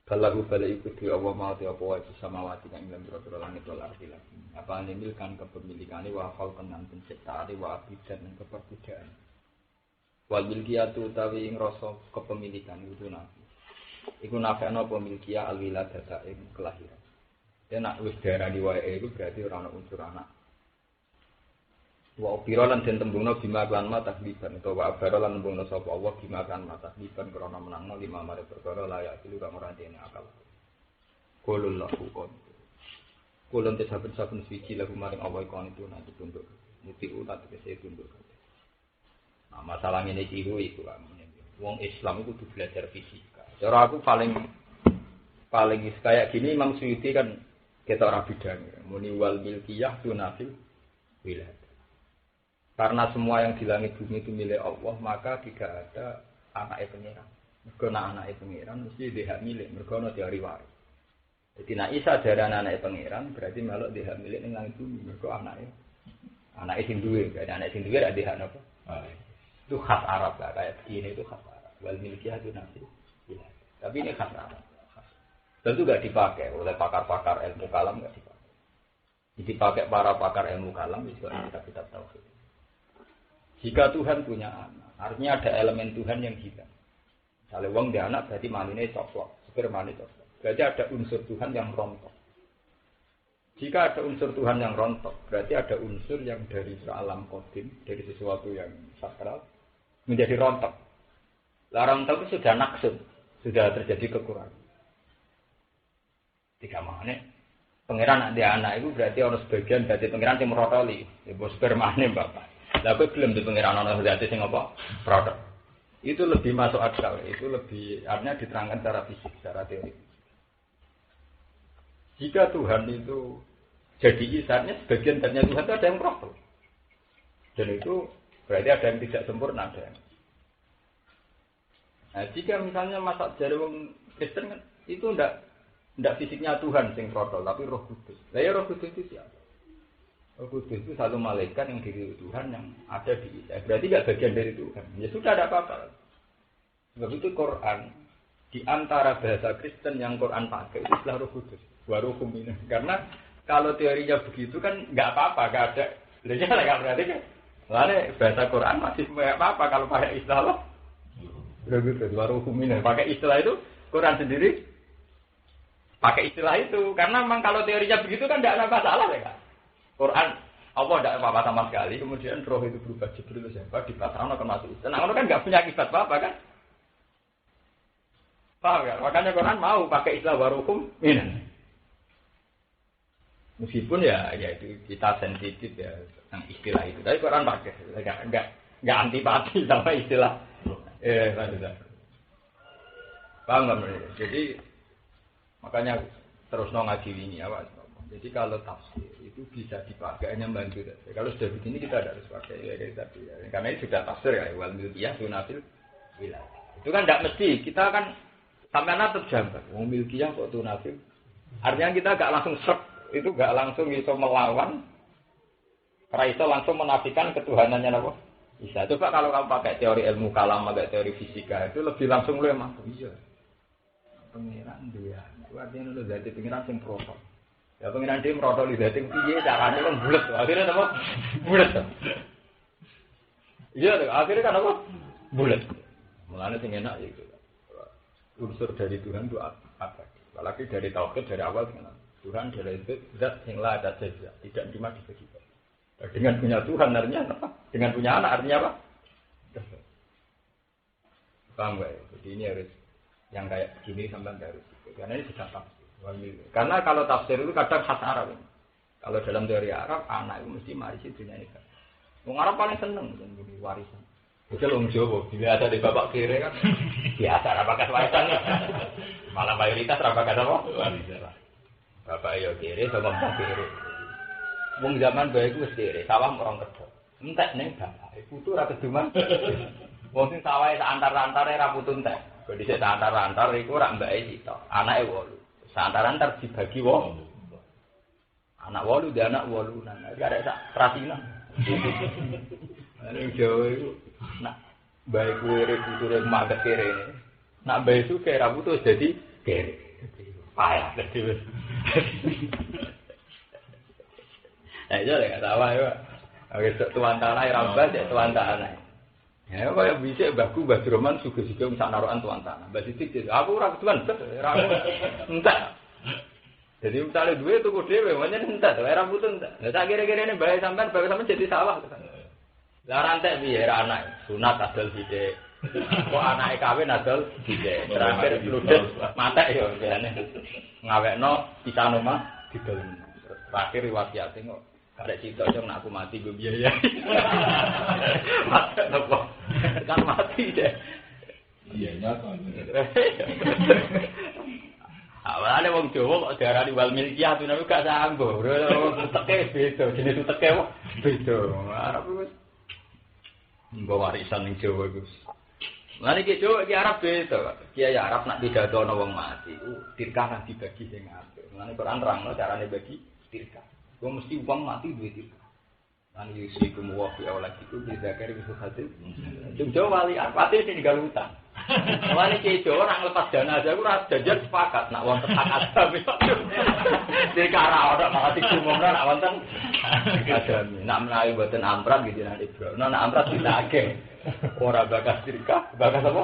Balahu bala iku di Allah ma te apa wae samawati kang ing boro langit wal ardh lagi. Apa nimilkan kepemilikane wa khalqan lan penciptaane wa abidan lan keperbudakan. Wal milkiyatu utawi ing rasa kepemilikan itu nabi. Iku nafekno pemilkiya al wiladata ing kelahiran. Nek wis darani wae iku berarti ora ana unsur anak. Wa ubira lan den tembungna bima lan mata takliban utawa abara lan tembungna sapa Allah bima kan mata takliban krana menangno lima mare perkara layak dilu kang ora dene akal. Qulul lahu qul. Kulun te saben-saben suci lagu maring Allah kon itu nanti tunduk. Muti utat kese tunduk. Nah, masalah ngene iki iku wong Islam itu kudu belajar fisika. Cara aku paling kayak gini Imam Suyuti kan kita ora bidang muni wal milkiyah tunafil wilad. Karena semua yang di langit bumi itu milik Allah, maka tidak ada anaknya pengiran. Mergo anaknya pengiran mesti dia hak milik, mergo ana teori waris. Jadi nek isa darane anaknya pengiran berarti melok dia hak milik ning langit bumi, mergo anaknya sing duwe, berarti anak sing duwe ada hak napa? Itu khas Arab lah, kayak begini itu khas Arab. Wal milkiyah tunafil wilad. Tapi ini khas Arab. Tentu tidak dipakai oleh pakar-pakar ilmu kalam, tidak dipakai. Dipakai para pakar ilmu kalam di kitab-kitab tauhid. Jika Tuhan punya anak, artinya ada elemen Tuhan yang hilang. Kalau wong dia anak berarti manine coplok, spermane coplok. Berarti ada unsur Tuhan yang rontok. Jika ada unsur Tuhan yang rontok, berarti ada unsur yang dari alam qadim, dari sesuatu yang sakral menjadi rontok. Lah rontok itu sudah naksud, sudah terjadi kekurangan. Tiga maknanya pangeran dia anak itu berarti orang sebagian berarti pangeran yang merotoli, ibu spermane bapak. Lah kok belum di pangeran ana zat sing apa? Produk. Itu lebih masuk akal, itu lebih artinya diterangkan secara fisik, secara teori. Jika Tuhan itu jadi isarnya sebagian zatnya Tuhan itu ada yang produk. Dan itu berarti ada yang tidak sempurna ada yang. Nah, jika misalnya masak jari wong Kristen kan itu ndak fisiknya Tuhan sing produk, tapi Roh Kudus. Lah ya Roh Kudus itu siapa? Roh Kudus itu satu malaikat yang diri Tuhan yang ada di Isa. Berarti tidak bagian dari Tuhan. Ya sudah ada apa-apa. Sebab itu Quran di antara bahasa Kristen yang Quran pakai itu istilah Roh Kudus. Waruhum ini. Karena kalau teorinya begitu kan nggak apa-apa, nggak ada. Jadi nggak berarti kan. Lalu bahasa Quran masih nggak apa-apa kalau pakai istilah Roh Kudus. Waruhum ini. Pakai istilah itu Quran sendiri pakai istilah itu. Karena memang kalau teorinya begitu kan tidak ada masalah ya kan. Quran Allah tidak apa-apa sama sekali, kemudian roh itu berubah Jibril siapa dipasangkan akan masuk Islam. Nah, kan nggak punya akibat apa-apa kan? Paham ya? Makanya Quran mau pakai istilah waruhum ini. Meskipun ya itu kita sensitif ya tentang istilah itu, tapi Quran pakai, nggak antipati sama istilah. Paham nggak? Jadi makanya terus ngaji ini ya Pak. Jadi kalau tafsir itu bisa dipakai hanya bantu. Kalau sudah begini kita tidak harus pakai ya dari tadi. Ya. Karena ini sudah tafsir ya wal milkiyah tunafil wilad. Itu kan tidak mesti. Kita kan sampai terjambat. Wong milkiyah kok tunafil. Artinya kita enggak langsung serp, itu enggak langsung bisa melawan. Karena itu langsung menafikan ketuhanannya apa? Bisa. Coba kalau kamu pakai teori ilmu kalam, pakai teori fisika itu lebih langsung lu emang iya. Pengiran dia. Itu artinya lu jadi pengiran sing proper. Ya pengiran dia merotol di dating piye caranya kan bulet. Akhirnya apa? Bulet. Iya, akhirnya kan apa? Bulet. Mulane sing enak itu. Unsur dari Tuhan itu apa? Apalagi dari tauhid dari awal Tuhan dari zat sing la ada saja, tidak cuma dibagi. Dengan punya Tuhan artinya apa? Dengan punya anak artinya apa? Paham enggak? Jadi ini harus yang kayak begini sampai harus. Karena ini sudah paham. Karena kalau tafsir itu kadang khas Arab. Kalau dalam teori Arab, anak itu mesti marisi dunia ini. Orang Arab paling seneng dengan warisan. Itu orang Jawa, biasa di bapak kiri kan, biasa rapakat warisan. Malah mayoritas rapakat apa? Warisan. Bapak yo kiri, sama bapak kiri. Wong zaman baik itu kiri, sawah orang kerja. Entek neng bapak, putu rakyat cuma. Wong sing sawah antar-antare raputu entek. Kalau di antar-antar itu rak mbak itu, anaknya wolu. Seantaran ntar dibagi wong. Anak wolu dia anak wolu. Nah, gak ada perhatian. Ini Jawa itu nak baik kue puture magat kere ini. Nak bayi suka rambut tuh jadi kere. Payah jadi. Nah itu lah kata apa ya? Oke, tuan tanah rambut ya tuan tanah. Ya kaya bisa baku Mbah Droman suga-suga sak narukan tuan tanah. Mbah Sidik aku ora keduan entek. Jadi misalnya duwe tuku dhewe pancen entek, ora butuh entek. Lah sak kira-kirane bae sampean jadi sawah. Lah rantek piye ra anak sunat adol sithik. Kok anake kawin adol sithik. Terakhir ludes matek yo biasane. Ngawekno pisan omah didol. Terus terakhir wasiate kok karek sitok yo nek aku mati go biaya. Mati nopo? Kan mati deh. Iya nyata. Awalane wong Jawa kok diarani wal milkiyah tuh nek gak sambung. Teke beda, jenis teke beda. Arab wis nggo warisan ning Jawa iku. Lah iki Jawa iki Arab beda. Kiai Arab nak digadono wong mati iku tirkah dibagi sing apik. Mulane Quran nerangno carane bagi tirkah. Wong mesti wong mati duwe tirkah. Lan yusikum wa fi auladikum bi zakari bi hasil. Jawa wali pati sing digawe utang. Wali Kiai Jawa nak lepas dana aja aku ora jajan sepakat nak wonten hak adami. Dikara ora mati umumna nak wonten adami. Nak menawi mboten amprat gitu nanti bro. Nak amprat ditagih. Ora bakas tirkah, bakas apa?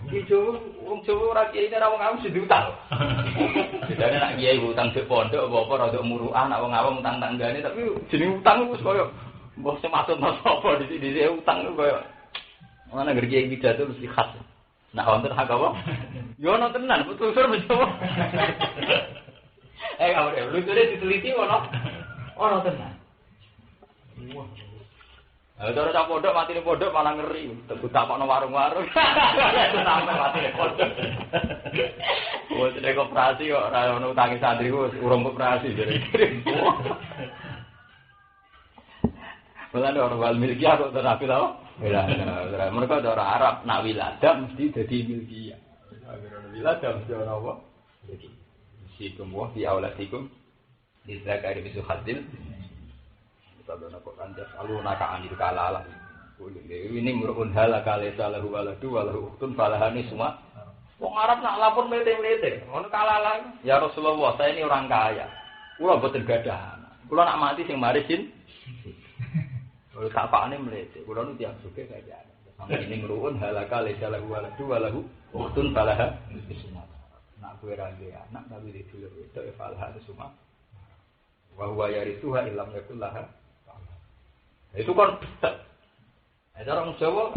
Ki Jawa, wong Jawa ora kiai ora wong awam sing diutang. Bedane nak kiai utang di pondok apa rada muruan nak wong awam utang tanggane tapi jeneng utang wis koyo mbok sematut-matut apa di utang koyo ana ngerti kiai pidato mesti khas. Nak wonten hak apa? Yo ono tenan, putusur mencoba. Kamu lucunya diteliti ono tenan. Wah. Cara cak pondok mati ning pondok malah ngeri. Tebu takokno warung-warung. Itu sampe mati ning pondok. Wes nek koperasi kok ora ono utangi santri ku urung koperasi jare. Mulane orang wal milkiyah kok terapi tau? Wiladah. Mereka orang Arab nak wiladah mesti dadi milkiyah. Akhirnya wiladah mesti ana apa? Jadi sikum wa fi auladikum dizakari bisu hadil. Sabana kok kandas alunaka anil kalalah. Ini murun halaka laysa lahu waladu wa lahu ukhtun falahani semua. Wong Arab nak lapor mlete-mlete. Ngono kalalah. Ya Rasulullah, saya ini orang kaya. Kula mboten gadah anak. Kula nak mati sing marisin. Kalau tak pakne mlete. Kula nu tiap suke kaya. Sampai ini murun halaka laysa lahu waladu wa lahu ukhtun falahani semua. Nak kowe ra duwe anak tapi dulur itu falahani semua. Wa huwa yarithuha illam yakul laha. Itu kan betul. Ada orang Jawa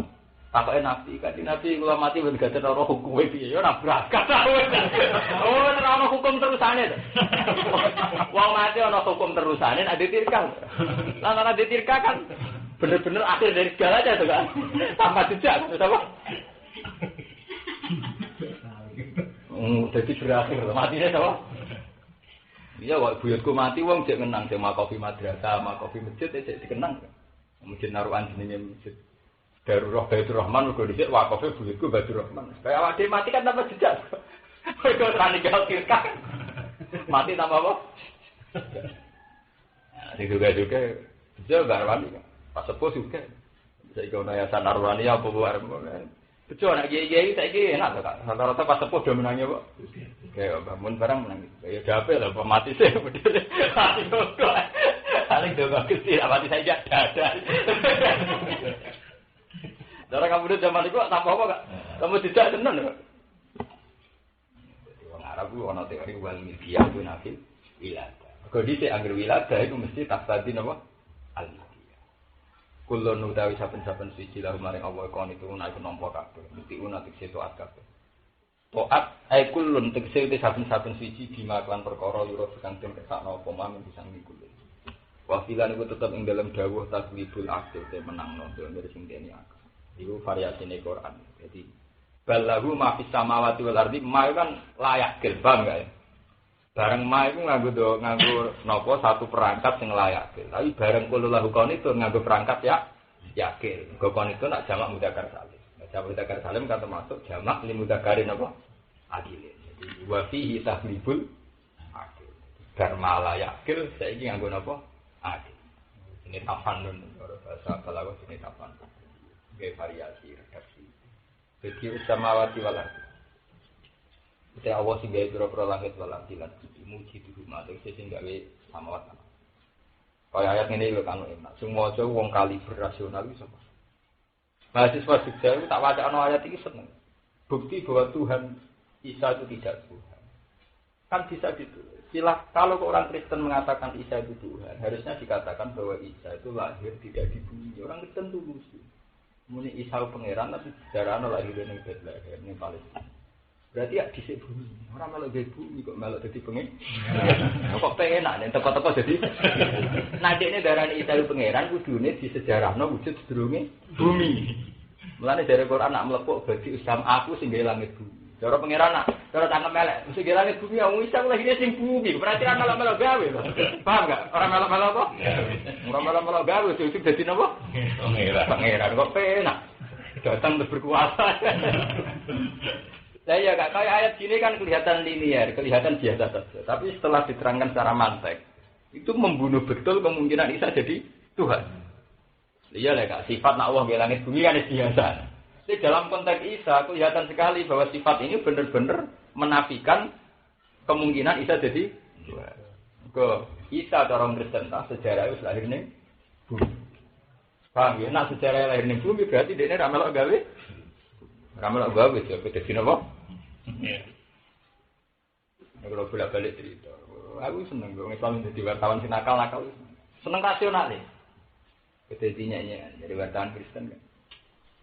takoke nabi, kanthi nabi kula mati ben gaten ora hukum piye ya nabrak. Oh, ora ono hukum terusane to. Wong mati ono hukum terusane nek ditirkah. Lah nek ditirkah kan bener-bener akhir dari segalanya to kan. Tanpa jejak, apa? Jadi berakhir matine to. Iya, kok buyutku mati wong jek ngenang sing makofi madrasah, makofi masjid jek dikenang. Masjid naruhan jenenge masjid Darurah Baitur Rahman mergo dhisik wakofe buyutku Baitur Rahman. Kayak awake mati kan tanpa jejak. Mergo ora ninggal tirkah. Mati tanpa apa? Nah, juga bisa garwan pas sepuh juga. Saiki ono yayasan Narwani apa arep ngono. Bejo nek kiai-kiai saiki enak to Kak. Rata-rata pas sepuh do menangi kok. Kayak bangun barang menang. Ya dape lho mati sih. Paling do Gusti mati saja dadah. Cara kamu udah zaman itu tanpa apa Kak? Kamu tidak tenan kok. Wong Arab ku ana teori wal milkiyah ku nafil wiladah. Kok dhisik anggere wiladah iku mesti tafsadi napa? Al-milkiyah. Kulun utawi saben-saben siji lahum maring Allah kon itu ana iku nampa kabeh. Mesti ana tekse taat kabeh. Taat kulun tekse saben-saben siji dimakan perkara loro kang den kesakno apa mamin bisa ngikut. Wafilan itu tetap ing dalam dawuh taklibul akil te menangno dari sing dene akal. Iku variasine Quran. Jadi ballahu ma fis samawati wal ardi ma kan layak gelbam gak ya. Bareng ma iku nganggo napa satu perangkat sing layak. Tapi bareng kullahu kon itu nganggo perangkat ya yakil. Kon itu nak jamak mudzakkar salim. Jamak mudzakkar salim kan termasuk jamak li mudzakkarin apa? Adil. Jadi wa fihi taklibul akil. Karma layakil saiki nganggo napa? Adil. Ini tafanun, bahasa balaghah ini tafanun. kayak variasi redaksi. Jadi usamawati wal ardi. Kita Allah sing gawe pira-pira langit wal ardi lan muji di rumah sing gawe samawat. Kaya ayat ngene lho kan enak. Sing maca wong kaliber rasional iso. Mahasiswa Jogja itu tak wacana ayat ini seneng. Bukti bahwa Tuhan Isa itu tidak Tuhan. Kan bisa gitu. Kalau orang Kristen mengatakan Isa itu Tuhan, harusnya dikatakan bahwa Isa itu lahir tidak di bumi. Orang Kristen itu lucu. Muni Isa pangeran tapi sejarahnya lahir di Bethlehem, di Palestina. Berarti ya di bumi. Orang melok di bumi kok melok jadi pangeran. Kok penak nek teko-teko jadi. Nah dekne darani Isa itu pangeran kudune di sejarahno wujud sedurunge bumi. Mulane dari Quran nak mlepuk bagi usam aku sing gawe langit bumi. Cara pangeran nak, cara tangkep melek, mesti gawe langit bumi wong Isa lahirnya sing bumi. Berarti ra melok-melok gawe lho. Paham enggak? Ora melok-melok apa? Ora melok-melok gawe itu dadi napa? Pangeran kok penak. Datang terus berkuasa. Saya enggak kayak ayat gini kan kelihatan linear, kelihatan biasa saja. Tapi setelah diterangkan secara mantek, itu membunuh betul kemungkinan Isa jadi Tuhan. Iya lah kak, sifat nak Allah di langit bumi kan biasa. Jadi dalam konteks Isa kelihatan sekali bahwa sifat ini benar-benar menafikan kemungkinan Isa jadi Tuhan. Ke Isa orang Kristen lah sejarah itu lahirnya bumi. Paham ya? Nak sejarah lahirnya bumi berarti dia ini ramelok gawe. Ramelok gawe ya, beda sini apa? Iya. Kalau bolak-balik cerita, aku seneng dong Islam jadi wartawan nakal-nakal, seneng rasional nih. Ketika dari wartawan Kristen kan,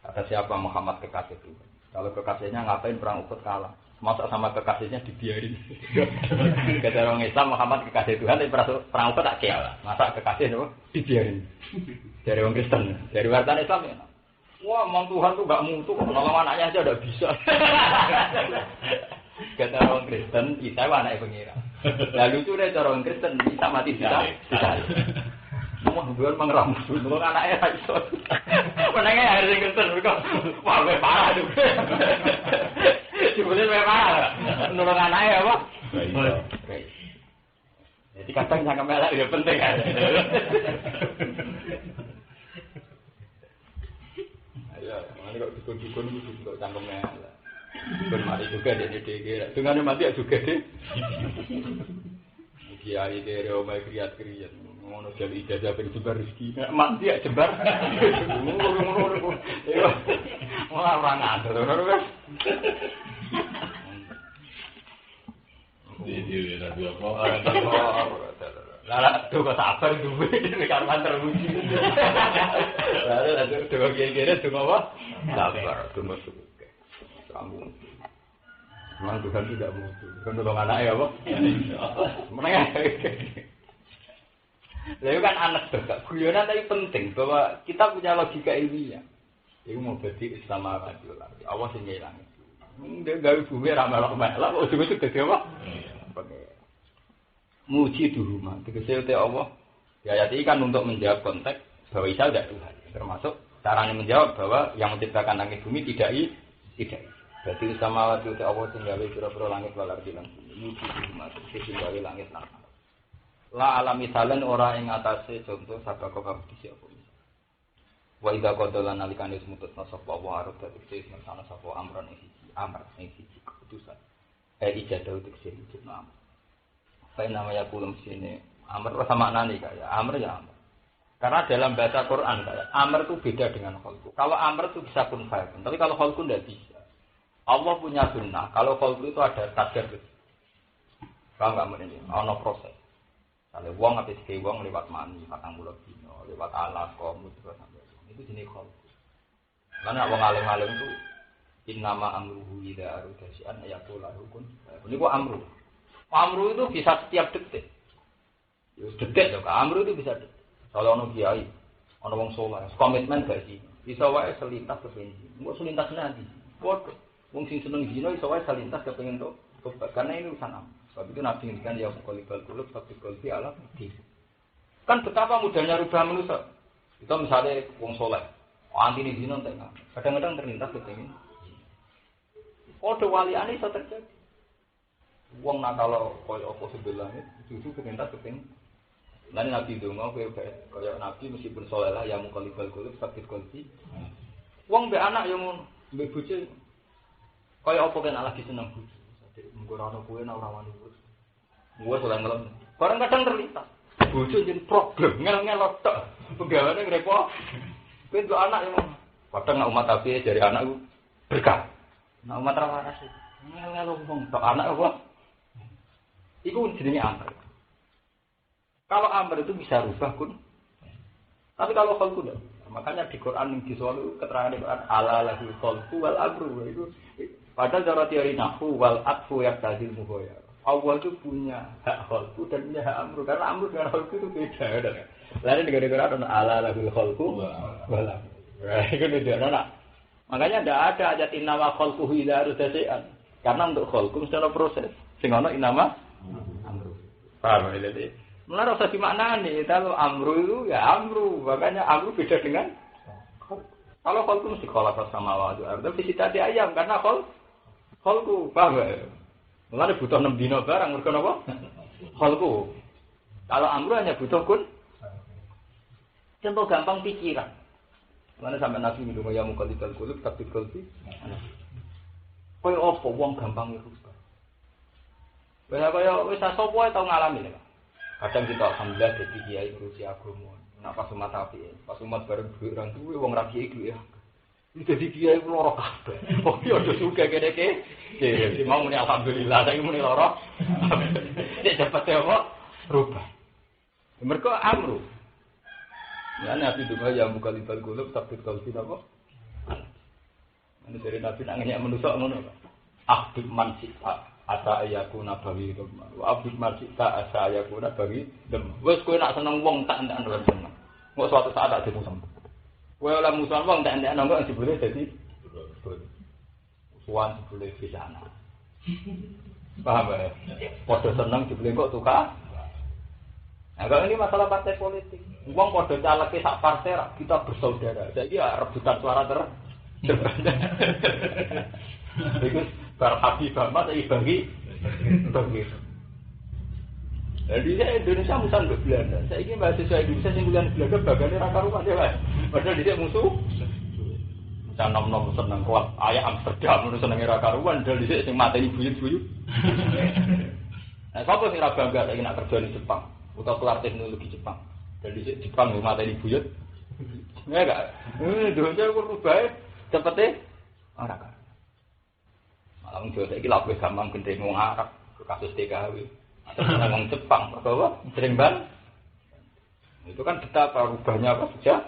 kata siapa Muhammad kekasih Tuhan. Kalau kekasihnya ngapain perang Uhud kalah, masa sama kekasihnya dibiarin. Kata orang Islam Muhammad kekasih Tuhan, tapi perang Uhud tak kalah, masa kekasihnya dibiarin. Dari orang Kristen, dari wartawan Islam ya. Wah, emang Tuhan tuh gak mutu, nolong anaknya aja udah bisa. Kata orang Kristen, Isa anaknya pengira. Lalu itu deh orang Kristen, Isa mati bisa. Wah, gue mengeram, nolong anaknya bisa. Menangnya harus yang Kristen, wah, gue parah tuh. Sebetulnya gue parah, nolong anaknya apa? Jadi kadang jangan melak, ya penting kan. Ini kok dikun-dikun itu juga cangkemnya lah. Dikun mati juga dia kira. Dengan mati juga deh. Kiai dari omai kriat-kriat. Ngono jadi ijazah penjebar rezeki. Mati ya jebar. Ngono. Orang ada kan. Dia ada apa? Lah tuh kok sabar duwe karwan terwujud. Lalu ada dua kira-kira tuh apa? Sabar tuh masuk. Sambung. Memang Tuhan tidak mutu. Kan tolong anak ya, Pak. Menengah. Lalu kan anak berkak. Guyonan tapi penting bahwa kita punya logika ilmiah. Itu mau jadi Islam apa? Allah sing ngilang. Dia gawe bumi ramal-ramal. Kok ujung-ujung dadi apa? Muji di rumah, tegese te Allah. Ya ayat ini kan untuk menjawab konteks bahwa Isa tidak Tuhan. Termasuk caranya menjawab bahwa yang menciptakan langit bumi tidak. Berarti sama waktu Allah tinggal pira-pira langit wal ardi lan muji di rumah, tegese tinggal langit lan. La alam misalan ora ing atase contoh sabako kabeh siapa. Wa idza qadala nalikane mutusna sapa wa arep tegese sana sapa amran ing siji keputusan. Ijadah tegese wujudna. Saya namanya kulum sini Amr sama nani kayak Amr ya Amr. Karena dalam bahasa Quran kayak Amr itu beda dengan kholku. Kalau Amr itu bisa kun fayakun, tapi kalau kholku tidak bisa. Allah punya sunnah. Kalau kholku itu ada takdir. Kalau nggak menjadi, ono proses. Kalau uang habis ke uang lewat mani, patang bulan dino, lewat alas, komus sampai itu jenis kholku. Karena uang alim-alim itu innama amruhu idza arada syai'an yaqula hukun. Ini kok amru. Amru itu bisa setiap detik. Detik loh, amru itu bisa detik. Kalau ono kiai, ono wong saleh, komitmen gak sih? Bisa wae selintas ke bensin. Mbok selintas nanti. Waduh, wong sing seneng zina iso wae selintas kepengin to. Karena ini urusan am. Sebab itu Nabi ngendikan ya qalibal qulub tapi qalbi ala di. Kan betapa mudahnya rubah manusia. Itu misalnya wong saleh, anti zina entek. Kadang-kadang terlintas kepengin. Padha waliane iso terjadi. Wong nak kalau koyo apa sebelah itu kepentas kepeng. Lan Nabi donga koyo Nabi meskipun saleh lah yang mukallibal qulub sakit kunci. Wong mbek anak yo ngono, mbek bojo. Kaya apa kena lagi seneng bojo. Mengko ora ono kowe ora wani urus. Wes ora ngelem. Barang kadang terlintas. Bojo jen problem, ngel-ngel tok. Penggaweane repot. Kowe nduk anak yo ngono. Padahal nak umat tapi dari anak ku berkah. Nak umat ra waras. Ngel-ngel wong tok anak apa? Iku jenenge amr. Kalau amr itu bisa rubah kun. Tapi kalau khalqu enggak. Makanya di Quran yang disolu keterangan di Quran ala lahul khalqu wal amru itu padahal cara teori nahwu wal atfu yaqtadil mughayar. Allah itu punya hak khalqu dan punya hak amru karena amru dengan khalqu itu beda kan. Lain negara-negara ada ala lahul khalqu wal amru. Itu beda makanya tidak ada ayat innama khalquhu idza arada karena untuk khalqu mesti ada proses. Sing ana innama amru. Paham ya jadi. Mulai rasa dimaknani, kalau amru itu ya amru, makanya amru beda dengan kalau kholku mesti kolak sama wajah, ada visitasi ayam karena kholku, paham ya? Mulai butuh 6 dino barang, mereka apa? Kholku. Kalau amru hanya butuh kun, contoh gampang pikiran. Mulai sampai nabi minum ayamu kalikal kulub, tapi kulbi. Kaya apa, wong gampang itu. Kaya wis sopo tau ngalami ya. Kadang kita alhamdulillah jadi kiai ngurusi agama. Nak pas umat api, pas umat bareng duit orang duwe wong ra kiai duwe. Iki dadi kiai loro kabeh. Oh iya do suka kene-kene. Nggih, mau muni alhamdulillah saiki muni loro. Nek dapat apa? Rubah. Mergo amru. Ya nabi juga ya buka libal gulub sabit kalbi apa? Ini dari nabi nangnya menusuk ngono. Aktif mansik asa ayaku nabawi itu, abid marjita asa ayaku nabawi dem. Wes kowe nak seneng wong tak ndak ora seneng. Kok suatu saat tak demu sama. Kowe ora musuhan wong tak ndak nang boleh dadi musuhan boleh pisana. Paham ya? Padha seneng dibeli kok tukar. Nah, kalau ini masalah partai politik. Wong padha caleke sak partai kita bersaudara. Saiki ya rebutan suara terbanyak. Iku bar Habib Ahmad bagi. Jadi Indonesia musuh mbek Belanda. Saiki mahasiswa Indonesia sing kuliah Belanda bagane ra karuan ya, Mas. Padahal dhisik musuh. Macam nom-nom seneng kuat ayah Amsterdam ngono senenge ra karuan, dal dhisik sing mateni buyut-buyut. Nah, sapa sing ra bangga saiki nak kerja di Jepang utawa kelar teknologi Jepang. Dal dhisik Jepang yo mateni buyut. Ya enggak? Donya kudu bae cepete ora kan. Malah Jawa saiki lha wis gampang gendeng wong Arab kasus TKW. Atau orang Jepang, bahwa sering ban. Itu kan betapa rubahnya apa saja.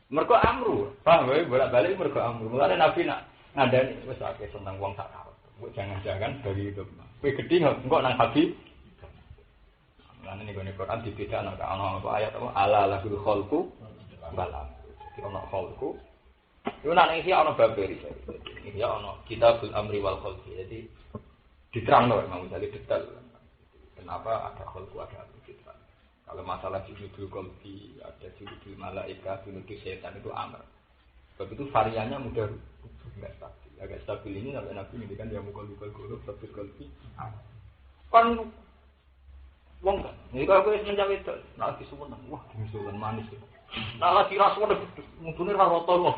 Mergo amru, paham ya? Bolak-balik mergo amru. Mulane Nabi nak ngandani wis akeh tentang wong tak karo. Jangan-jangan dari itu. Kowe gedhi engko nang Habib. Mulane ning Quran dibedakno ana apa ayat apa ala lahul khalqu balam. Jadi ana khalqu. Iku nak ning iki ana baberi. Iki ana kitabul amri wal khalqi. Jadi diterangno memang jadi detail. Kenapa ada khalqu ada fitrah. Kalau masalah junudul qalbi, ada junudul malaika, junudul setan itu amr. Sebab itu variannya mudah enggak stabil. Agak stabil ini sampai Nabi ngendikan ya mukal-mukal guru stabil qalbi. Kan wong kan. Ini kalau kowe mencawe itu, nak disuwun, wah disuwun manis. Nak lagi rasane mudune ra rata lho.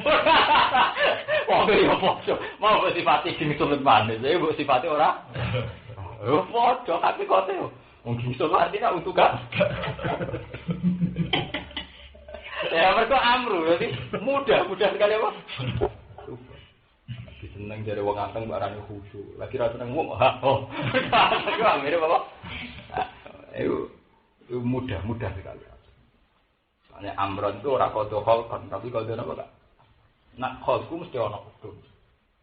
Wong yo podo. Mau sifate disuwun manis, ya mbok sifate ora. Oh, foto tapi kote. Mungkin iso artinya untuk kan. Ya mergo amru jadi mudah sekali apa? Seneng jare wong anteng barane khusyuk. Lagi ra seneng wong. Oh. Iku amire apa? Itu mudah sekali. Soalnya amron itu ora kodo kholqon, tapi kodo apa, Kak? Nak kholqku mesti ana hukum.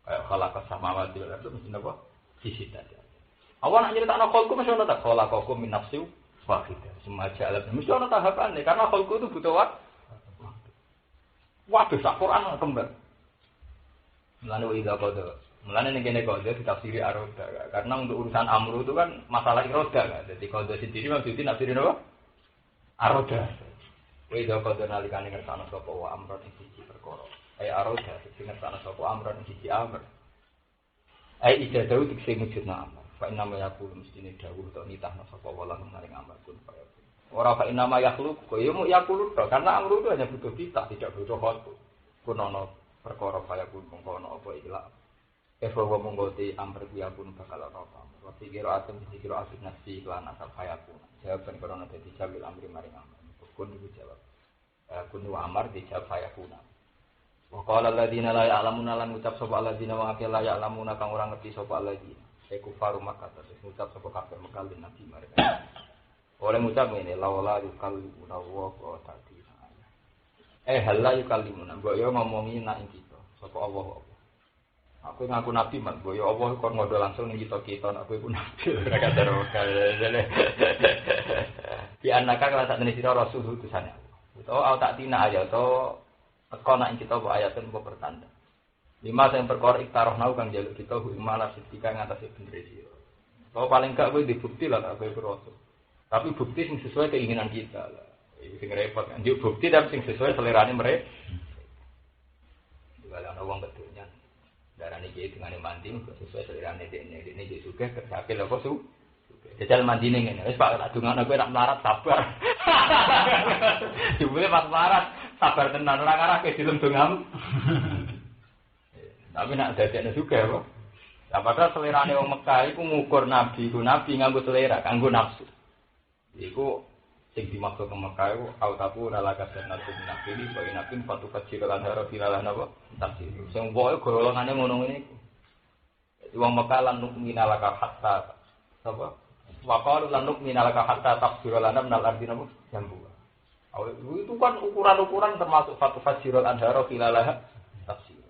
Kayak khalaqa samawati wal ardi mesti apa? Sisi tadi. Awak nak nyeritakno kholqku mesti ana tak khalaqaku min nafsin wahidah. Semaja alam mesti ana tahapane karena kholqku itu butuh waktu. Waduh sak Quran kembar. Mulane ida qada. Mulane ning kene qada ditafsiri aroda. Karena untuk urusan amru itu kan masalah iroda kan. Jadi qada sendiri maksudnya nafsirin apa? Aroda. Ida qada nalikane ngersano sapa wa amrun ing siji perkara. Aroda sing ngersano sapa amrun ing siji amr. Ida dawu dikse mujudna amr. Fa inna ma yaqulu mestine dawuh tok nitahna sapa wala maring amr kun kaya. Ora fa inna ma yakhluq kaya mu yaqulu tok karena amru itu hanya butuh kita tidak butuh kholqu. Kunono perkara fayakun mongko ana apa ikhlas wa mongko te amr pun bakal ana apa wa pikira atem pikira asik nafsi iklan asal fayakun jawaban karena dadi jawil amri maring amr kun dijawab kun wa amar dijawab fayakun wa qala alladziina la ya'lamuna lan ucap sapa alladziina wa akil la ya'lamuna kang ora ngerti sapa alladziina iku faru Makkah terus ucap sapa kafir Mekah lan nabi maring oleh ngucap ngene laula yukallimuna wa ta'ala halla yukallimuna mbok yo ngomongi nak ing kita sapa Allah aku ngaku nabi mat mbok yo Allah kok ngodo langsung ning kita nak kowe ku nabi ora kadaro di anaka kala sak sira rasul utusane utawa tak tina aja to teko nak ing kita kok ayatun kok pertanda lima sing perkara iktaroh nau kang jaluk kita ku malah setika ngatasi bener sira to paling gak kowe dibukti lah kowe rasul tapi bukti sing sesuai keinginan kita lah. Sing repot kan njuk bukti tapi sing sesuai selerane mereka. Kalau ana wong kedunya darane iki dengane mandi sesuai selerane dekne iki sugih kersake lho kok su. Jajal mandine ngene. Wis Pak tak dungakno kowe rak melarat sabar. Jebule pas melarat sabar tenan ora ngarake dilem dongam. Tapi nak dadekne sugih kok. Lah padahal selerane wong Mekah iku ngukur nabi nganggo selera kanggo nafsu. Iku sing dimaksud ke Mekah itu autaku nalaka jannatun nakili wa inakin fatu kecil lan haro filalah napa tafsir sing wae golongane ngono ngene iku dadi wong Mekah lan nukmina laka hatta sapa wa qalu lan nukmina laka hatta tafsir lan nal ardina jambu itu kan ukuran-ukuran termasuk fatu kecil lan haro filalah tafsir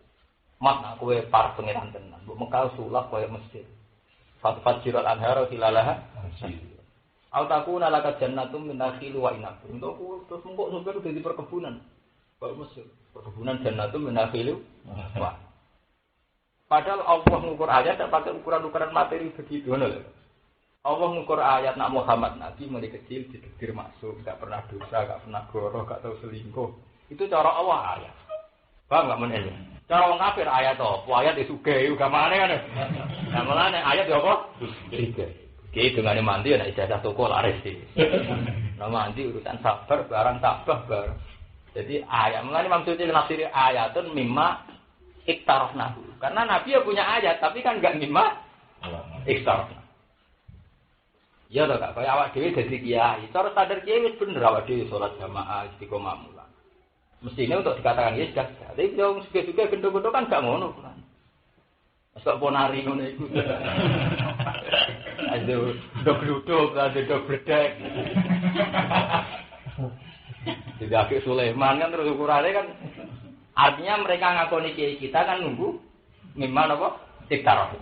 makna kowe par pengiran tenan mbok Mekah sulap koyo masjid fatu kecil lan haro filalah tafsir Autaku nalaka jannatum min nakhil wa inab. Untuk terus mengko surga itu jadi perkebunan. Kalau Mesir, perkebunan jannatum min nakhil wa. Padahal Allah mengukur ayat tak pakai ukuran-ukuran materi begitu lho. Allah mengukur ayat nak Muhammad Nabi mulai kecil ditakdir masuk, enggak pernah dosa, enggak pernah goroh, enggak tahu selingkuh. Itu cara Allah ayat. Paham enggak men ini? Cara wong kafir ayat apa? Ayat disuge juga mana kan? Nah, mulane ayat apa? Disuge. Ki dengane mandi ana ijazah toko laris iki. Nah mandi urusan sabar barang tabah bar. Jadi ayat mulane maksudnya nafsiri ayatun mimma iktarafnahu. Karena Nabi ya punya ayat tapi kan enggak mimma iktarafna. Ya toh Kak, kaya awak dhewe dadi kiai, cara sadar kiai wis bener awak dhewe salat jamaah istiqomah mulan. Mestinya untuk dikatakan ya sudah. Tapi wong suge-suge gendho-gendho kan gak ngono kan. Sok ponari ngono iku. Aduh, dok-dok, dok berdek. Tidak kayak Sulaiman kan terus ukurannya kan. Artinya mereka ngakoni kiai kita kan nunggu memang apa? Tiktaroh.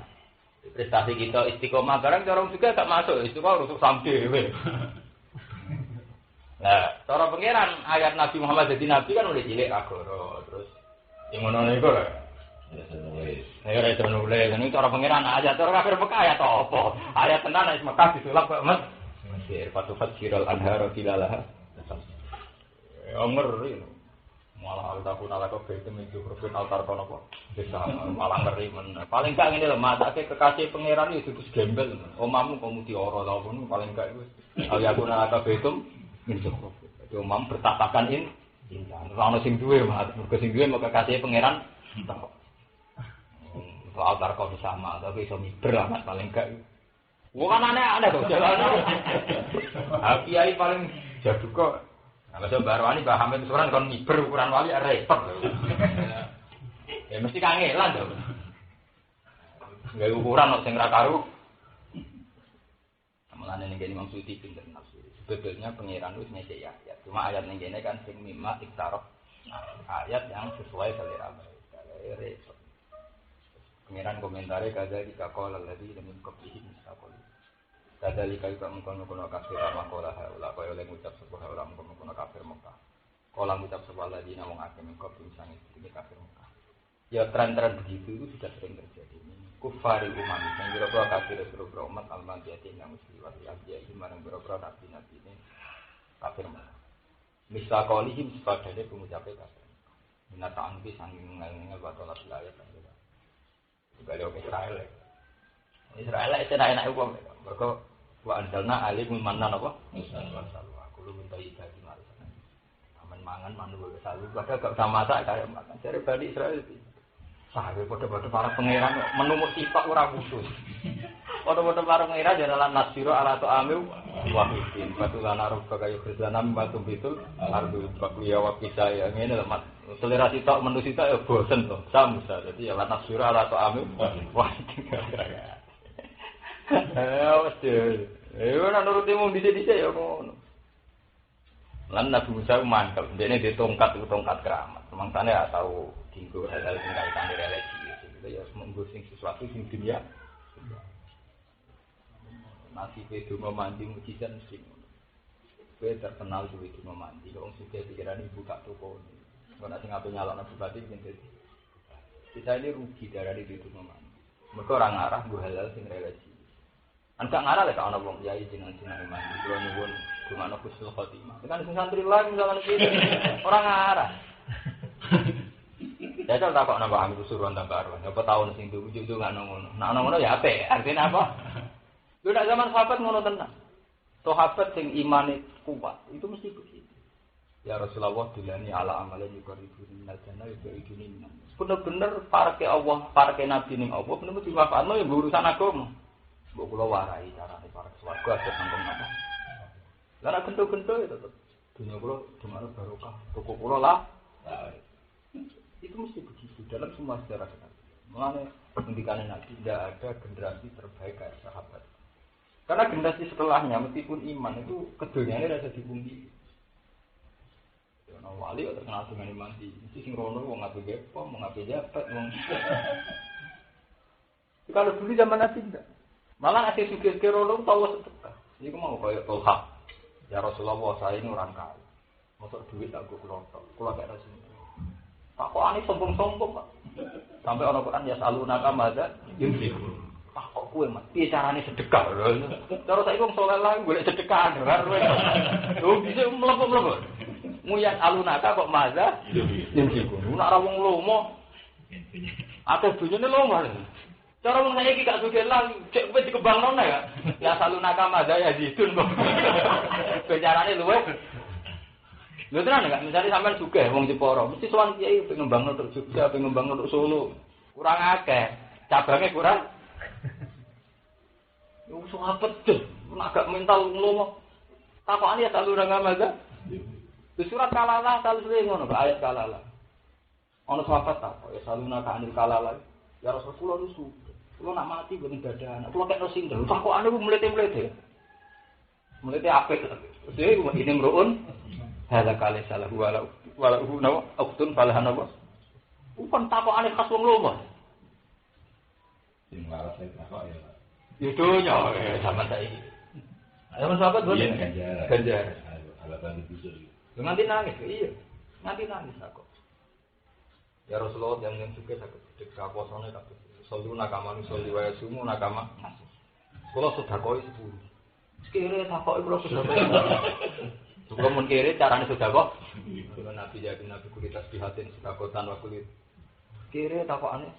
Prestasi kita istiqomah barang orang juga gak masuk. Istiqomah rusuk sampai. Nah, cara pengiran ayat Nabi Muhammad jadi Nabi kan udah cilik agoro. Terus yang mana itu lah? Saya ora iso nulis, ini cara pengiran ayat cara kafir Mekah ayat apa? Ayat tenan ayat Mekah disulap kok Mas. Mesir fatufat siral anhar filalah. Ya ngeri. Malah aku nalak kok itu minggu profit altar kono kok. Bisa malah ngeri men. Paling gak ngene lho, matake kekasih pengiran itu terus gembel. Omamu kamu dioro ta pun paling gak wis. Aku nalak kok itu minggu profit. Jadi omam bertatakan indah. Ora ono sing duwe, Mas. Mergo sing duwe mau kekasih pengiran. Altar kau sama, tapi iso miber amat paling gak. Bukan aneh kok jalan. Kiai paling jadu kok. Nah, coba Barwani Mbah Hamid Suran kon miber ukuran wali repot lho. Ya mesti kangelan to. Enggak ukuran kok sing ra karo. Mulane ning kene Imam Suyuti pinter nafsu. Sebetulnya pangeran wis ngecek ayat. Cuma ayat ning kene kan sing mimma iktaraf. Ayat yang sesuai selera mereka. Repot. Pengiran komentari kada dikakola lagi dengan kopihin sakol. Kada likai kamu kono kafir makola haula kaya oleh ngucap sebuah haula kono kafir Mekah. Kala ngucap sebuah lagi nawang akim kopi sang ini kafir Mekah. Ya tren-tren begitu itu sudah sering terjadi. Kufari umat yang berapa kafir berapa umat al-madiyati yang muslimat ya iman yang berapa nabi ini kafir Mekah. Misakolihim sepadanya pengucapnya kafir. Minata angki sanging ngel batolah wilayah kan. Balik ke Israel. Israel itu enak uang. Mereka wa anjalna alim mannan apa? Masalah. Aku lu minta ibadah di mana. mangan mandu salu padahal gak usah masak kaya makan. Jare Bani Israil iki. Sae padha-padha para pangeran menumuk sifat ora khusus. Padha-padha para pangeran jalan nasiro ala ta'amil wahidin. Batulana rubbaka yukhrijana mimma tumbitul ardu baqiya wa kisaya. Ngene lho Mas. Selera sitok menu sitok ya bosen to. Samusa. Dadi ya nasiro ala ta'amil wahidin. Wes ora nuruti mung dhisik-dhisik ya ngono. Lan Nabi Musa mantep, dene di tongkat keramat. Semangsane ya tahu dienggo hal-hal sing kaitane religi. Itu ya menggo sing sesuatu sing dunia. Nasi donga mandi mujizat mesti ngono. Kowe terkenal duwe donga mandi, wong sugih pikirane buka toko. Ora sing ape nyalokno bupati ngene. Kita ini rugi darane di donga mandi. Mergo ora ngarah nggo hal-hal sing religi. Angka ngarah lek ana wong kiai jeneng-jeneng mandi, kula nyuwun gimana husnul khotimah. Kan sing santri lain misalkan iki ora ngarah. Ya tak kok nambah ambil suruhan tambah arwah. Apa tahun sing ujug-ujug gak ngono. Nah ngono ya apik. Artinya apa? Lu nak zaman sahabat ngono tenan. Sahabat sing imane kuat, itu mesti begitu. Ya Rasulullah dilani ala amalan yuqarribu minal jannah yuqarribuni. Bener-bener parke Allah, parke Nabi ning Allah, bener-bener dimanfaatno ya urusan agama. Mbok kula warai carane para swarga aja sampun napa. Lah nek gento-gento ya tetep dunia kula demane barokah. Toko kula lah. Itu mesti begitu dalam semua sejarah kita. Mulane pendidikan Nabi tidak ada generasi terbaik kayak sahabat. Karena generasi setelahnya meskipun iman itu kedonyane rasa dipungkiri. Ya ana wali kok terkenal dengan iman di. Mesti sing rono wong ngape gepo, wong ngape jabat, wong. Kalau dulu zaman Nabi tidak. Malah ada suge-suge rono tahu sedekah. Iku mau koyo Tolha. Ya Rasulullah saya ini orang kaya. Masuk duit tak gue kelotok. Kalau gak ada sini. Tak kok aneh sombong-sombong Pak. Sampai orang Quran ya saluna kamada yunfik. Tak kok kue Mas. Piye carane sedekah? Cara saiki wong saleh lah golek sedekah. Lho bisa mlebu-mlebu. Muyas alunaka kok maza yunfik. Nek ora wong lomo. Akeh dunyane lomo. Cara wong saiki gak sugih lah, cek kowe dikembangno ya. Ya salunaka maza ya zidun kok. Bicarane luwih. Lho tenan enggak misale sampean sugih wong Jepara, mesti sowan kiai pengen ngembangno tok Jogja, pengen ngembangno tok Solo. Kurang akeh, cabangnya kurang. Yo sahabat tuh, agak mental nglomo. Takokane ya salunaka maza. Di surat Kalalah selalu ngono, ayat Kalalah. Ono sahabat takok, ya salunaka anil Kalalah. Ya Rasulullah nusu. Kalau nak mati buat ibadah anak, kalau kayak nusin dah. Tak kok ane bu melete, melete apik. Jadi ini meruun, hal kali salah walau nawa, aktun falahan nawa. Bukan tak kok ane khas wong lomo. Sing laras saya takok ya. Yudonya sama saya. Zaman sahabat buat ganjar. Alasan itu. Nganti nangis, iya. Nganti nangis aku. Ya Rasulullah yang juga sakit sedekah posone kabeh. Solu nakama soli wae sumu nakama. Kula sedekah 10. Sekire takoki kula sedekah. Kula mun kire carane sedekah. Kula Nabi jadi Nabi kulitas bihatin sedakotan wa kulit. Kire takokane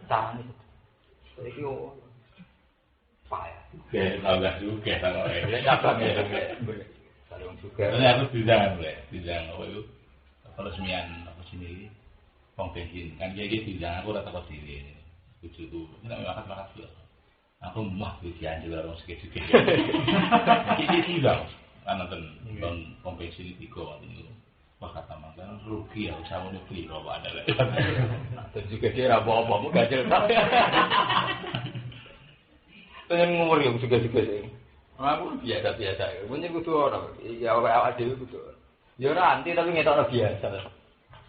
carane. Iki yo payah. Oke, tambah juga takoke. Ya cabang ya. Kalau wong juga. Ini aku bilang apa itu? Peresmian apa sini? Pom bensin kan dia bilang aku rata kok sini. Bujuku, nek makan lho. Aku mah wis janji karo sikit-sikit. Iki tidak kan nonton pom bensin 3 niku. Wah kata mangkan rugi ya usah ngono beli kok ada lek. Nah, juga dia ra apa-apa mu gajel. Pengen ngomong yo juga-juga sih. Aku biasa-biasa. Mungkin kudu ora. Ya awake dhewe kudu. Ya ora anti tapi ngetokno biasa.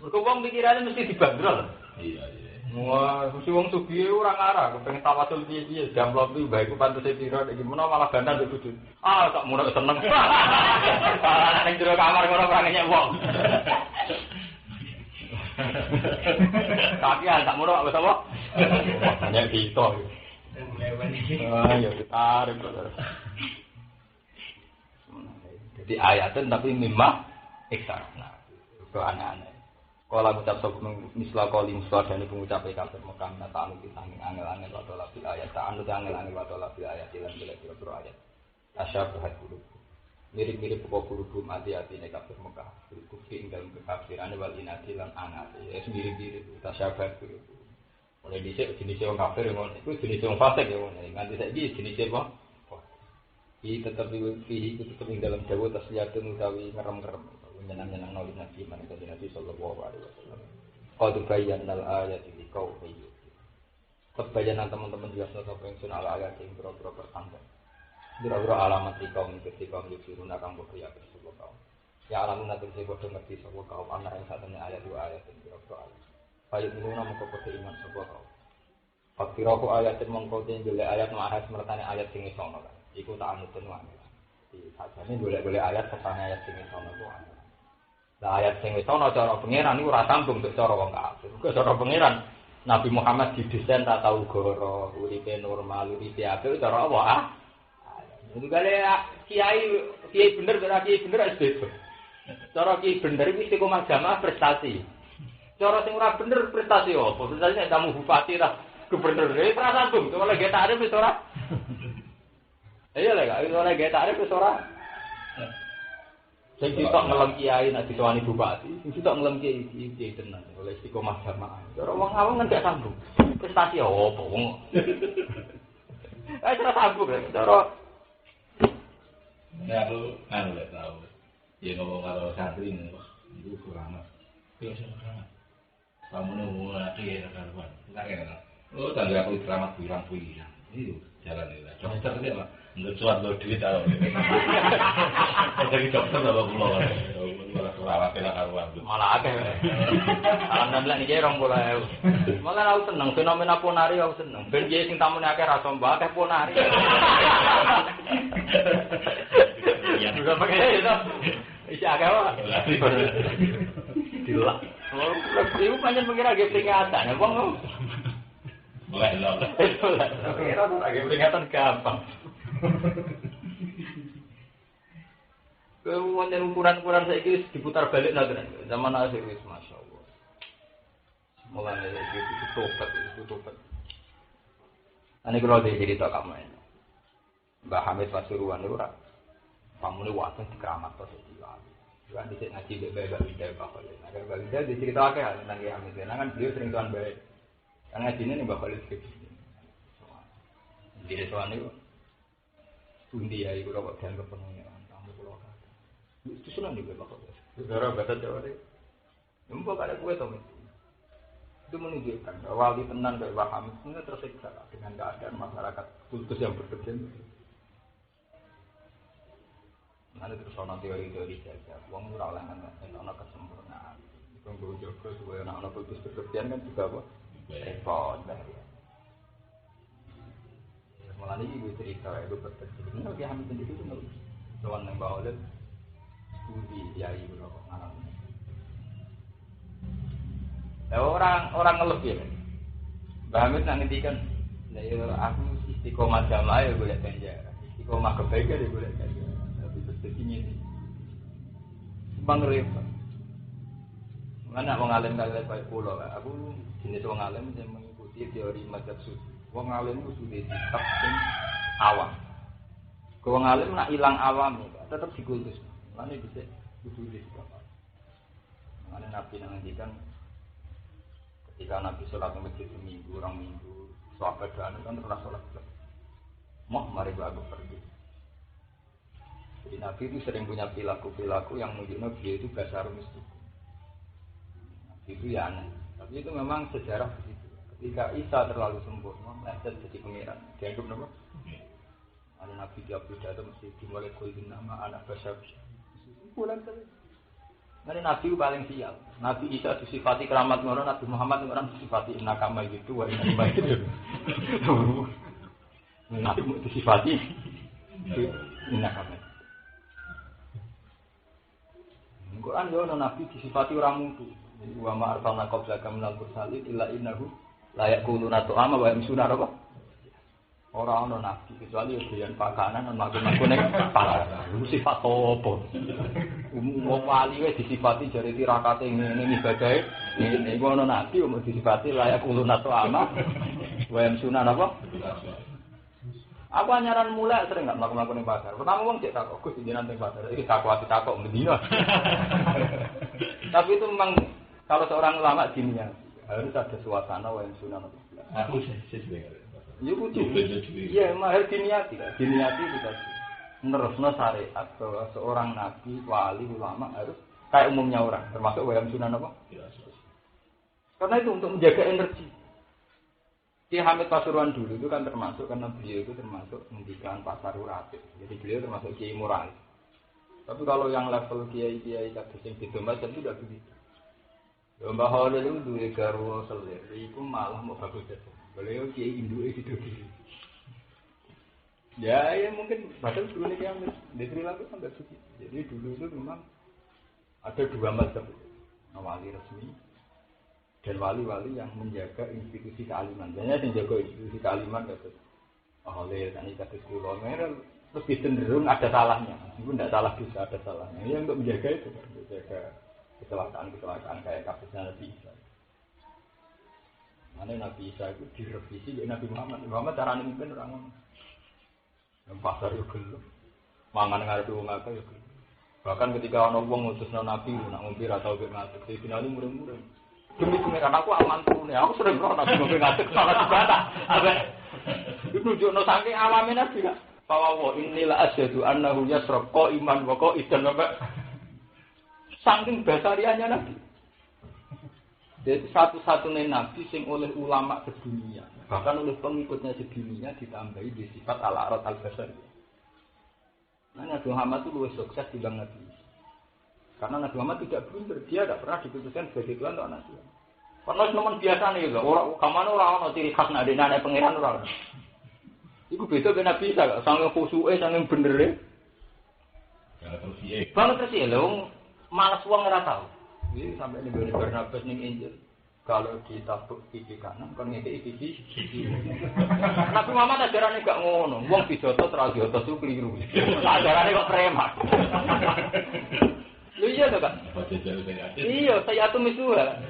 Mergo wong pikirane mesti dibanderol. Iya. Wah, mesti wong sugih ora ngarah, pengen tawasul piye-piye, jamplok iki bae ku pantese pira iki menawa malah gandang ndek bojo. Ah, tak murah seneng. Ora ning jero kamar ngono ora ngenyek wong. Tapi tak murah wis apa? Banyak kita. Ah, ya ditarik kok. Jadi ayatnya tapi mimah eksana. Itu aneh-aneh. Kalau mengucap misal kali misal dan pengucap kafir Mekah nata anu disanging angel-angel wa dolaf bil ayat ta anu angel-angel wa dolaf bil ayat lan bila ayat asyab hadul mirip-mirip kok guru hati-hati nek kafir Mekah kufri ing dalem kekafiran wal inati lan anat ya mirip-mirip tasyabbah itu oleh dhisik jenis wong kafir ngono iku jenis wong fasik ya ngono nganti saiki jenis apa iki tetep ing dalam dawa tasliyatun utawi ngerem-ngerem nyenang-nyenang nolih nabi man Nabi sallallahu alaihi wasallam qad bayyana al-ayati liqaumin kebayanan teman-teman jelas sapa ingsun ala ayat ing boro-boro pertanda boro-boro alamat kaum ketika mlipuruna kang berkaya tersebut kaum ya alamun nanti saya bodoh ngerti sapa kaum ana ing satene ayat dua ayat ing boro-boro ayat ayat minuna mengko padha iman sapa kaum fakiraku ayat mengko golek ayat mahas mertane ayat sing isono kan iku tak anutun wae di sajane golek-golek ayat setane ayat sing isono ku lah ayat sing isono cara pangeran iku ora sambung mek cara wong kafir kok cara pangeran Nabi Muhammad didesain tak tahu goro, uripe normal, uripe apik cara apa itu kali kiai bener SBB. Cara kiai bener iki istiqomah jamaah prestasi. Cara sing ora bener prestasi apa? Prestasi nek tamu bupati ta gubernur iki ora sambung. Kalau lagi tak arep wis ora. Iya lek ora lagi tak arep wis ora. Sing sitok ngelem kiai nek ditowani bupati, sing sitok ngelem kiai tenan oleh istiqomah jamaah. Cara wong awam kan gak sambung. Prestasi apa wong. Ora sambung cara ya aku kan udah tahu ya ngomong kalau santri ini wah itu kurang biasa banget kamu nunggu lagi ya kawan enggak kan oh tangga aku selamat bilang itu jalan itu dokter dia mah nggak cuat lo duit tahu jadi dokter apa pulau malah surawat lah karuan malah akeh alhamdulillah niki rong bola malah aku seneng fenomena ponari aku seneng ben kiye sing tamune akeh ra somba akeh ponari ya juga pakai itu isi akeh wae dilak iku pancen pengira ge peringatan wong boleh lho pengira lagi peringatan gampang kemudian ukuran-ukuran saya ini diputar balik lagi zaman akhir wis masyaallah. Mulane itu tobat. Ane kalau dia cerita kamu ini, Mbah Hamid Pasuruan itu ora, kamu ini waktu dikeramat pas itu lagi. Juga di sini ngaji bebas bidai bakal. Agar bidai diceritakan hal tentang Hamid. Kan beliau sering tuan baik. Kan ngajinya nih bakal skripsi. Jadi tuan itu, pundi ya itu dapat dan kepenuhnya. Itu senang juga bapak. Saudara bahasa Jawa deh. Mbak ada kue tau. Itu menunjukkan bahwa wali tenan dari Waham itu tersiksa dengan keadaan masyarakat kultus yang berkecil. Nanti terus orang teori-teori saja. Uang murah lah kan, orang kesempurnaan. Itu gue jaga supaya anak-anak kultus berkecil kan juga apa? Repot lah. Malah ini gue cerita itu berkecil. Ini lagi hamil sendiri itu nggak. Soal yang bawa lihat. Budi kiai berapa anak ini. Orang ngeluh ya. Mbah Hamid nang ngendikan, "Lah ya aku istiqomah jamaah ya golek ganjaran. Istiqomah kebaikan ya golek ganjaran." Tapi sepertinya ini bang repot. Mana wong alim kali bae kula, aku jenis wong alim yang mengikuti teori mazhab sufi. Wong alim ku sudah sikap sing awam. Wong alim nak ilang awam tetap dikultus. Mana bisa kudu disikap. Mana Nabi ngendikan ketika Nabi sholat di masjid seminggu, orang minggu, sahabat doa kan terus sholat. Mari aku pergi. Jadi Nabi itu sering punya perilaku yang menunjukkan dia itu basar mistik. Nabi itu ya aneh. Tapi itu memang sejarah begitu. Ketika Isa terlalu sempurna, meleset jadi pangeran. Dianggap nama. Ada Nabi tiap pidato mesti dimulai kulitin nama anak basar. Bulan tadi. Nanti Nabi paling siap. Nabi Isa disifati keramat ngono, Nabi Muhammad orang disifati nakama gitu, wah ini baik itu. Nabi disifati nakama. Quran yo Nabi disifati orang mutu. Wa ma arsalna qablaka minal mursalin illa innahu la yaquluna ta'ama wa yamsuna apa? Ora ana nabi kecuali doyan pakanan lan makan-makan ning pasar. Iku sifat apa? Wong wali wis disifati jare tirakate ngene ibadahe. Ngene iku ana nabi kok disifati layak ulun atau ama. Wa yamsuna apa? Aku anyaran mulai sering nggak melakukan yang pasar. Pertama wong cek takok, Gus jenengan teng pasar. Iki takok mendino. Tapi itu memang kalau seorang ulama dinnya harus ada suasana yang sunnah. Aku sesuai. Ya kudu. Iya, mahal diniati. Diniati itu tadi. Menerusno syariat bahwa seorang nabi, wali, ulama harus kayak umumnya orang, termasuk wayang sunnah apa? Karena itu untuk menjaga energi. Ki Hamid Pasuruan dulu itu kan termasuk karena beliau itu termasuk mendidikan pasar uratif. Jadi beliau termasuk kiai moral. Tapi kalau yang level kiai-kiai kados sing beda macam itu tidak begitu. Mbah Holil itu duwe garwa selir, iku malah mau bagus saja. Beliau kiai induke itu diri. Ya mungkin bahkan dulu nih yang di Sri Lanka sampai begitu. Jadi dulu itu memang ada dua mazhab, wali resmi dan wali-wali yang menjaga institusi kealiman. Banyak yang jaga institusi kealiman kados Holil, tani kados kula merel lebih cenderung ada salahnya. Itu tidak salah bisa ada salahnya. Yang untuk menjaga itu menjaga kecelakaan kayak kasusnya Nabi Isa. Mana Nabi Isa itu direvisi oleh Nabi Muhammad. Muhammad cara mimpin orang yang pasar itu gelap, mangan ngarepe wong akeh ya gelap. Bahkan ketika ana wong ngutusno Nabi nak ngombe ra tau mek ngatek, dinali mureng-mureng. Demi pengiran aku amantune, aku sering kok Nabi ngombe ngatek salah ibadah. Abe. Itu nunjukno saking alame Nabi kak. Pawawa inilah asyhadu annahu yasraq qaiman wa qaidan wa saking basariannya Nabi. Jadi satu-satunya Nabi sing oleh ulama sedunia, bahkan oleh pengikutnya sedunia ditambahi di sifat al-arad al-basari. Nah, Nabi Muhammad itu lebih sukses dibanding Nabi. Karena Nabi Muhammad tidak blunder, dia tidak pernah diputuskan sebagai Tuhan atau anak Tuhan. Karena teman biasa nih, orang kamane orang ciri khas nak anak pangeran orang. Iku beda dengan Nabi Isa, sange khusuke, sange bener. Banget terus ya, malas wong ora tau. Iki sampai ning gone Barnabas ning Injil. Kalau ditabuk pipi kanan kon ngekeki pipi. Nabi Muhammad ajarane gak ngono. Wong dijotos ra diotos ku kliru. Ajarane kok preman. Lho iya to, Kak? Iya, saya atuh misuha.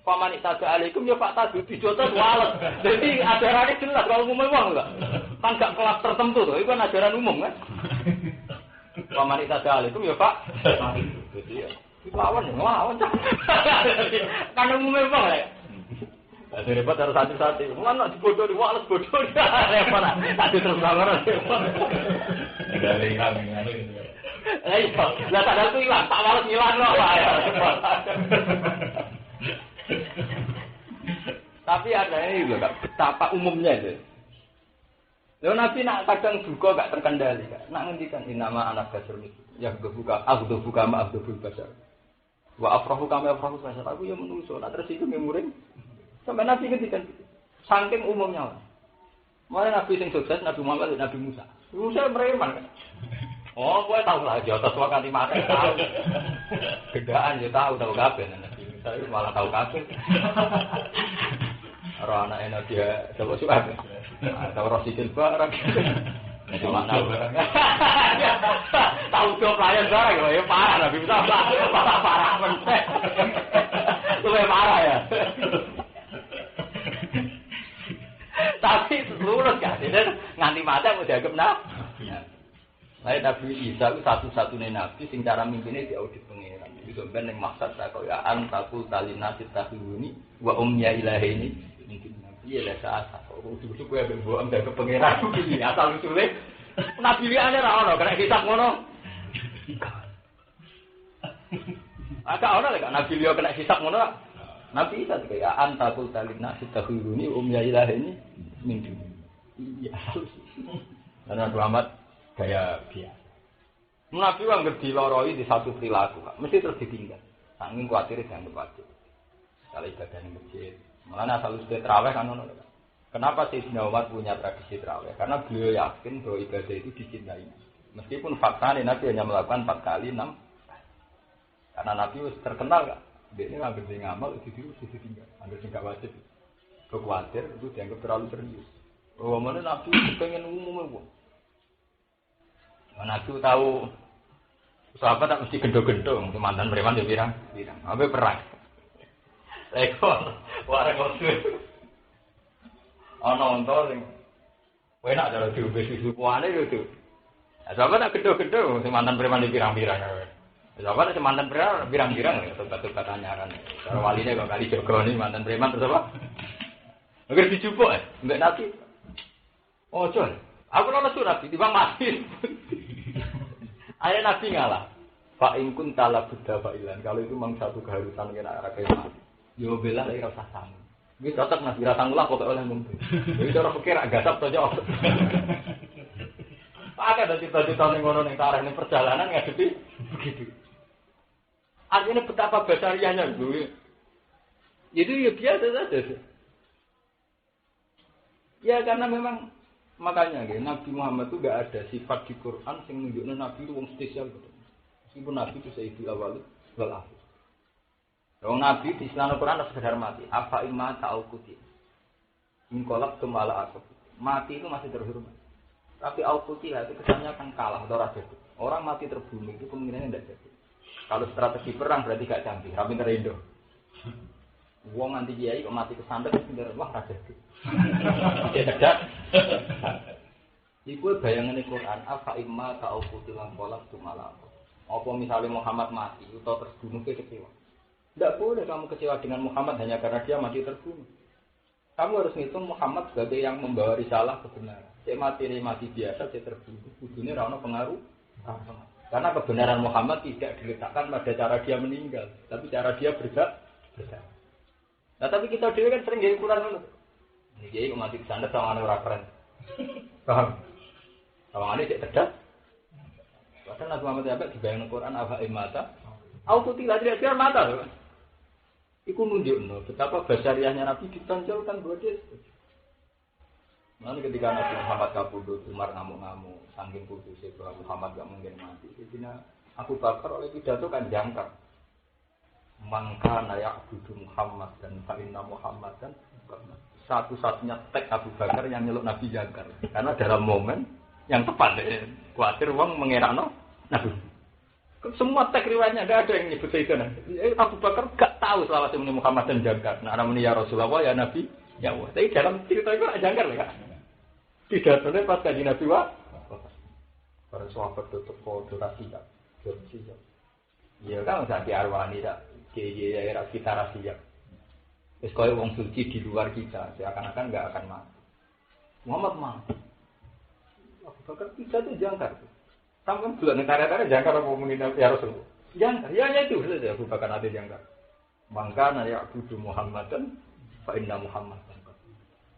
Paman itaja alaikum ya Pak Tadu dijotos wales. Jadi ajarane jelas kalau umum wong enggak. Kan gak kelas tertentu to, itu kan ajaran umum kan. Paman itaja alaikum ya Pak. Jadi ya lawan ngelawan kan umumnya bang ya jadi repot harus hati-hati mana dibodoh diwales bodoh repot lah tadi terus banget dari hilang lah sadar tuh hilang tak wales hilang loh tapi ada ini juga betapa umumnya itu. Lalu Nabi nak kadang juga gak terkendali kan nak ngendikan ini nama anak kasar itu yang berbuka ma abdul basar. Wa afrahu kami afrahu saya aku yang menuso nak terus itu memuring sampai Nabi ketika saking umumnya mana Nabi yang sukses Nabi Muhammad dan Nabi Musa preman kan oh gue tahu lah jotos wakati mati tahu gedaan ya tahu kabeh Nabi Musa itu malah tahu kabeh orang anak dia coba suka tahu Rasidil barang cuma tahu tahu job layan barang ya parah Nabi Musa parah meneh itu parah ya tapi lulus kan jadi nganti mati mau dianggap Nabi Isa itu satu-satunya Nabi sing cara mimpinnya diaudit pengeran itu ben yang maksud saya kaya antakul talinasi tahuni wa umya ilahi ini iya lah saat usul-usul gue berbuat dari pengeran begini asal usulnya Nabi liane ra ono kena kitab ngono agak ono lek Nabi liya kena kitab ngono Nabi Isa kayak antakul talina sitahuni umya ilahi ini minggu iya karena Muhammad gaya biasa Nabi wong diloroi di satu perilaku mesti terus ditinggal saking kuatir jangan kuatir kalau ibadah di masjid malah asal usul terawih kan ono. Kenapa Sayyidina Umar punya tradisi terawih? Karena beliau yakin bahwa ibadah itu dicintai. Meskipun faktanya Nabi hanya melakukan 4 kali 6. Karena Nabi terkenal kan. Dia ini ngambil di ngamal itu ditinggal. Ambil sing gak wajib. Kekuatir itu dianggap terlalu serius. Oh mana Nabi pengen umum. Nabi tahu sahabat tak mesti gendong-gendong. Mantan preman dia bilang. Apa perang? Ekor, warang kosong. Ana onto sing Enak cara diombe susu puane itu. Sampai nak gedho-gedho sing mantan preman di pirang-pirang. Sampai nak mantan preman pirang-pirang tobat-tobat tanyaran. Cara waline kok kali Joko ni mantan preman terus apa? Agar dijupuk mbek Nabi. Oh, Jon. Aku ora surat ditimbang mati. Ayat Nabi ngalah. Fa in kunta la budda fa'ilan. Kalau itu memang satu keharusan kena arah mati. Yo bela lek ora usah sangu. Wis cocok Nabi ra sangu lah pokoke oleh mung. Iki cara pikir agak gasap to jawab. Pakai ada cita-cita ning ngono ning tareh ning perjalanan ngadepi begitu. Artinya betapa besarnya gue. Itu ya biasa saja. Ya karena memang makanya Nabi Muhammad itu gak ada sifat di Quran yang menunjukkan Nabi itu wong spesial betul. Meskipun Nabi itu sayyidul awal wal akhir. Wong Nabi di Islam Quran harus sekedar mati. Apa imma ta'ukuti. Ingkolak kemala aku. Mati itu masih terhormat. Tapi al-Qutilah itu kesannya akan kalah atau raja. Orang mati terbunuh itu kemungkinannya tidak jadi. Kalau strategi perang berarti gak canggih, rapi terindo. Wong anti kiai kok mati kesandet sebenarnya wah raja. Dia cerdas. Iku bayangan Quran apa imma ta'uqutilan kolak tumalah. Apa misalnya Muhammad mati atau terbunuh kecewa. Tidak boleh kamu kecewa dengan Muhammad hanya karena dia mati terbunuh. Kamu harus ngitung Muhammad sebagai yang membawa risalah kebenaran. Cek mati biasa, cek terbunuh. Ujungnya rana pengaruh. Karena kebenaran Muhammad tidak diletakkan pada cara dia meninggal, tapi cara dia berdak. Nah tapi kita dulu kan sering jadi ukuran dulu. Ini dia mati kesandar sama orang keren. Paham? Sama ini cek cerdas. Bahkan Nabi Muhammad sampai dibayang Quran apa imata. Autotilah tidak biar mata loh. Iku nunjukno betapa basariahnya Nabi ditonjolkan buat dia. Nanti ketika Nabi Muhammad kabudut, Umar ngamuk-ngamuk, saking putusnya bahwa Muhammad gak mungkin mati. Jadi Abu Bakar oleh pidato kan jangkar. Mangkana ya'budu Muhammad dan fa'inna Muhammad dan satu-satunya tek Abu Bakar yang nyeluk Nabi jangkar. Karena dalam momen yang tepat, khawatir wong mengerakno Nabi. Semua tek riwayatnya gak ada yang nyebut Sayyidina. Abu Bakar gak tahu selawat Muhammad dan jangkar. Nah namanya ya Rasulullah ya Nabi. Ya Allah, tapi dalam cerita itu ada jangkar ya. Pidatonya pas kaji Nabi wa. Para sahabat tutup kode rahasia. Ya kan saat arwani tak kiai era kita rahasia. Wis koyo wong suci di luar kita, seakan-akan enggak akan mati. Muhammad mati. Abu Bakar pidato jangkar. Sampai bulan negara-negara jangkar apa mungkin ya Rasul. Jangkar, ya itu saja Abu Bakar ada jangkar. Mangka ya Abu Muhammadan fa inna Muhammadan.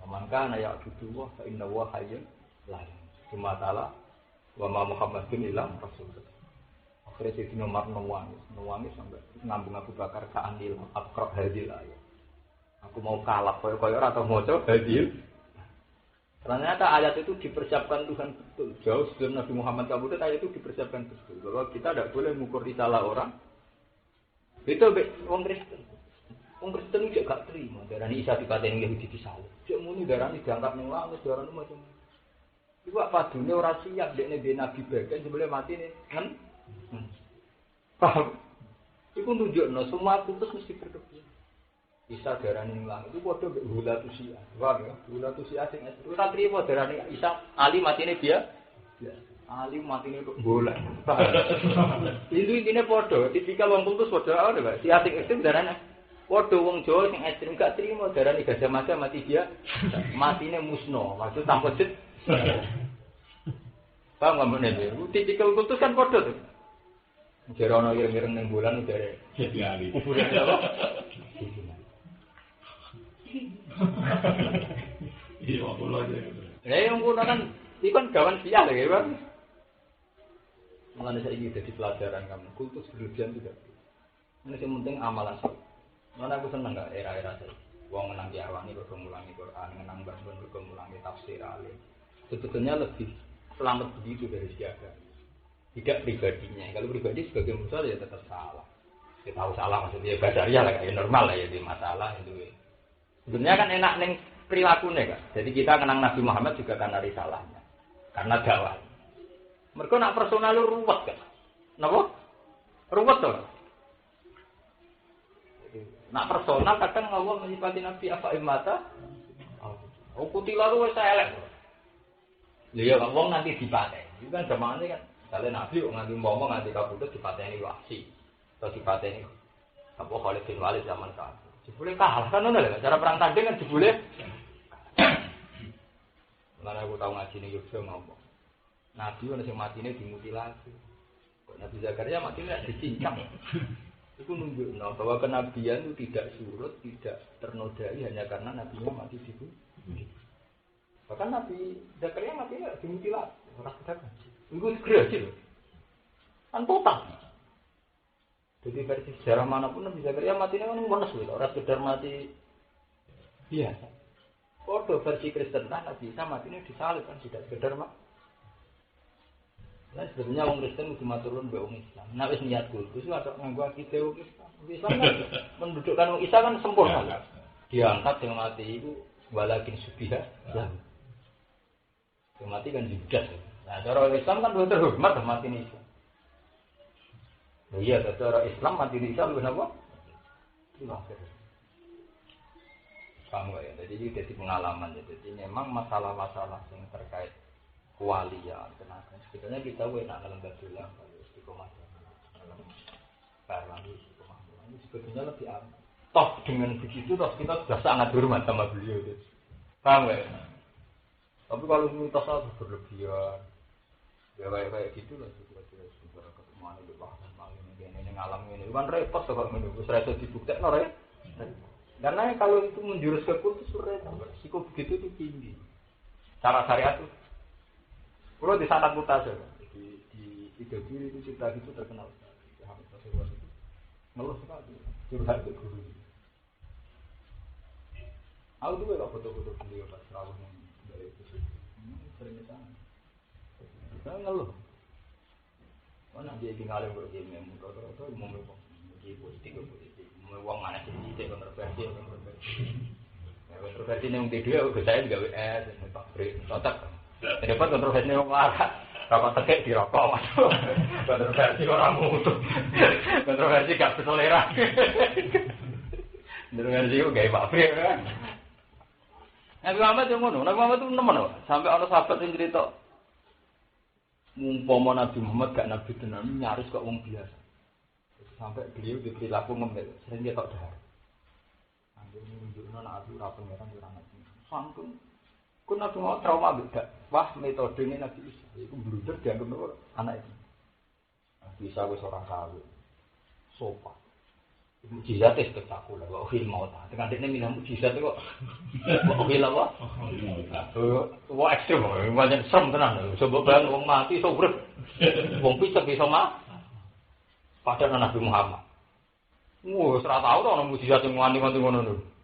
Mangka na ya'budu wa fa inna wa hayyun la yamut. Ta'ala wa ma Muhammadun illa rasul. Akhirnya si nomor nangis sampai ngambung Abu Bakar ka anil aqra hadil ayat. Aku mau kalah koyo ora tau maca hadil. Ternyata ayat itu dipersiapkan Tuhan betul. Jauh sebelum Nabi Muhammad kabudut ayat itu dipersiapkan betul. Bahwa kita tidak boleh mengukur risalah orang. Itu wong Kristen. Wong Kristen iki gak terima darani Isa dipateni Yahudi disalib. Cek muni darani diangkat ning langit darani macam. Iku apa padune ora siap dekne dhewe nabi bagian sebelum mati ne kan. Paham? Iku nunjukno semua putus mesti berkenan. Isa darani ning langit iku padha mek hulatusia. Paham ya? Hulatusia sing ora trimo darani Isa ali matine dia. Ali matine kok bola. Itu intine padha, tipikal wong putus padha ana Pak. Si asing ekstrem darane waduh wong Jawa sing ekstrem gak trimo darani Gajah Mada mati dia. Matine musno, maksud tanpa jet. Paham gak meneh? Tipikal kultus kan padha tuh. Jare ana ireng-ireng ning bulan jare jadi ali. Kuburan apa? Iya, kula aja. Yang kuno kan iki kan gawan sial ya, Bang. Mengenai saya ini jadi pelajaran kamu. Kultus berlebihan tidak. Ini yang penting amalan. Mana aku senang nggak era-era saya. Wong menang diawani berkemulangi Quran, menang bangun berkemulangi tafsir alim. Sebetulnya lebih selamat begitu dari siaga. Tidak pribadinya. Kalau pribadi sebagai musuh ya tetap salah. Kita tahu salah maksudnya basaria lah, ya normal lah ya di masalah itu. Sebenarnya kan enak neng perilakunya kan. Jadi kita kenang Nabi Muhammad juga karena risalahnya, karena dakwah. Mereka nak personal lu ruwet kan? Napa? Ruwet toh. Nak personal kadang Allah menyifati Nabi apa imata? Oh putih lalu saya elek. Iya, wong nanti dipateni. Itu kan zamane kan kalian nabi nganti ngomong nganti kabudut dipateni wasi. Atau dipateni apa Khalid bin Walid zaman kan. Jebule kalah kan ngono lho. Cara perang tanding kan jebule. Lan aku tau ngaji ning Yogyakarta ngomong. Nabi ana sing matine dimutilasi. Kok Nabi Zakaria matine dicincang. Itu nunjukno bahwa kenabian itu tidak surut, tidak ternodai hanya karena nabinya mati dibunuh. Bahkan Nabi Zakaria matinya dimutilasi, orang kedakan. Itu gerasi loh. Kan total. Jadi versi sejarah manapun Nabi Zakaria matinya kan bonus loh. Orang sekedar mati biasa. Kalau versi Kristen kan Nabi Isa matinya disalib kan tidak sekedar mati. Nah sebenarnya orang Kristen itu maturun be orang Islam. Nah wis niat kultus itu ada nganggo akidah orang Islam. Islam kan mendudukkan orang Isa kan sempurna. Diangkat yang mati itu walakin subiha. Yang mati kan Judas. Nah cara orang Islam kan lebih terhormat mati Isa. Oh iya, cara Islam mati Isa lebih apa? Akhir. Kamu ya. Jadi pengalaman. Jadi memang masalah-masalah yang terkait kualian, tenaga. Sebetulnya kita enak dalam badulah kalau istiqomah dalam parlamen istiqomah. Ini sebetulnya lebih aman. Toh dengan begitu toh kita sudah sangat hormat sama beliau itu. Paham ya? Tapi kalau mitos itu berlebihan, ya kayak gitu lah. Sebenarnya ketemuan itu bahkan malam ini ngalam ini kan repot kalau menunggu serasa dibuktikan orang. Karena kalau itu menjurus ke kultus repot. Risiko begitu itu tinggi. Cara syariat itu. Kalau di sana putar saja, di tiga kiri itu cerita itu terkenal. Ngeluh sekali, curhat ke guru. Aku tuh kalau foto-foto beliau pas rawuh dari itu sering kesana. Saya ngeluh. Mana dia tinggalin berjemur, motor-motor mau memang politik, mau uang mana sih kontroversi. Kontroversi yang kedua, saya juga WS, Pak Bri, otak. Dapat kontroversi yang larat, rokok tegak di rokok, kontroversi orang mutu, kontroversi gak berselera, kontroversi itu gaya Pak Bri kan. Nabi Muhammad yang mana? Nabi Muhammad itu nemen sampai orang sahabat yang cerita, mumpama Nabi Muhammad gak Nabi tenan nyaris kok wong biasa, sampai beliau diperilaku ngembel, sering dia tak dahar. Ambil menunjukkan anak itu rapeng merah di ranah ini, sangkung. Kun Nabi mau trauma beda. Wah metodenya Nabi Isa. Itu blunder dianggap anak itu. Nabi Isa wis orang kawin. Sopan. Mujizatnya spektakuler. Wah film mau tak. Dengan dia bilang mujizat kok. Wah film apa? Wah ekstrim. Banyak serem tenan. Coba bayang wong mati iso urip. Wong pisah bisa mati. Padahal Nabi Muhammad. Wah 100 tahun ana mujizat sing nganti ngono.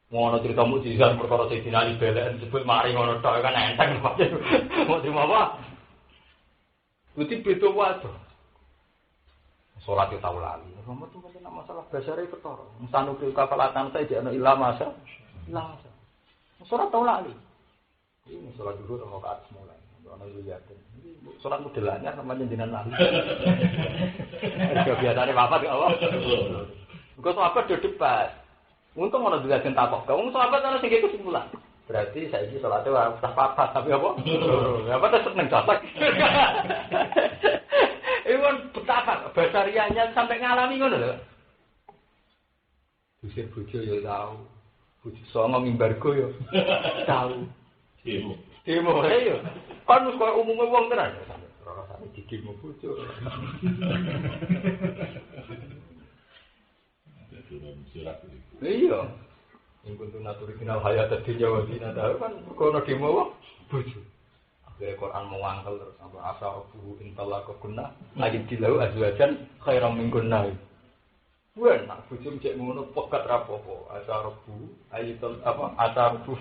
Ngono cerita mukjizat perkara Sayyidina Ali belen sebut mari ngono tok kan enteng kok. Mau terima apa? Kuwi beda wae. Salat yo tau lali. Muhammad tuh kan masalah basare ketara. Musanu ke kafalatan saya jane ila masa. Ila masa. Salat tau lali. Ini salat dulu rakaat mulai. Ono yo yakin. Salat modelannya namanya jenengan lali. Biasane wafat ya Allah. Engko sahabat do debat. Untung orang juga cinta kok. Kamu sahabat ana sing kesimpulan. Berarti saiki salate ora usah papat tapi apa? Apa terus seneng catak. Iwan betapa basarianya sampai ngalami ngono lho. Usir bojo ya tahu. Bojo songo mimbargo ya tahu. Demo ya. Kan wis koyo umume wong tenan. Ora sampe didemo bojo. Iya. Ingkun tu naturi final hayat tadi Jawa Cina tahu kan kono demo bojo. Akhirnya Quran mengangkel terus apa asal intalaka kunna lagi dilau azwajan khairam min kunna. Wen nak bojo cek ngono pekat rapopo asarabu ayitul apa asarabu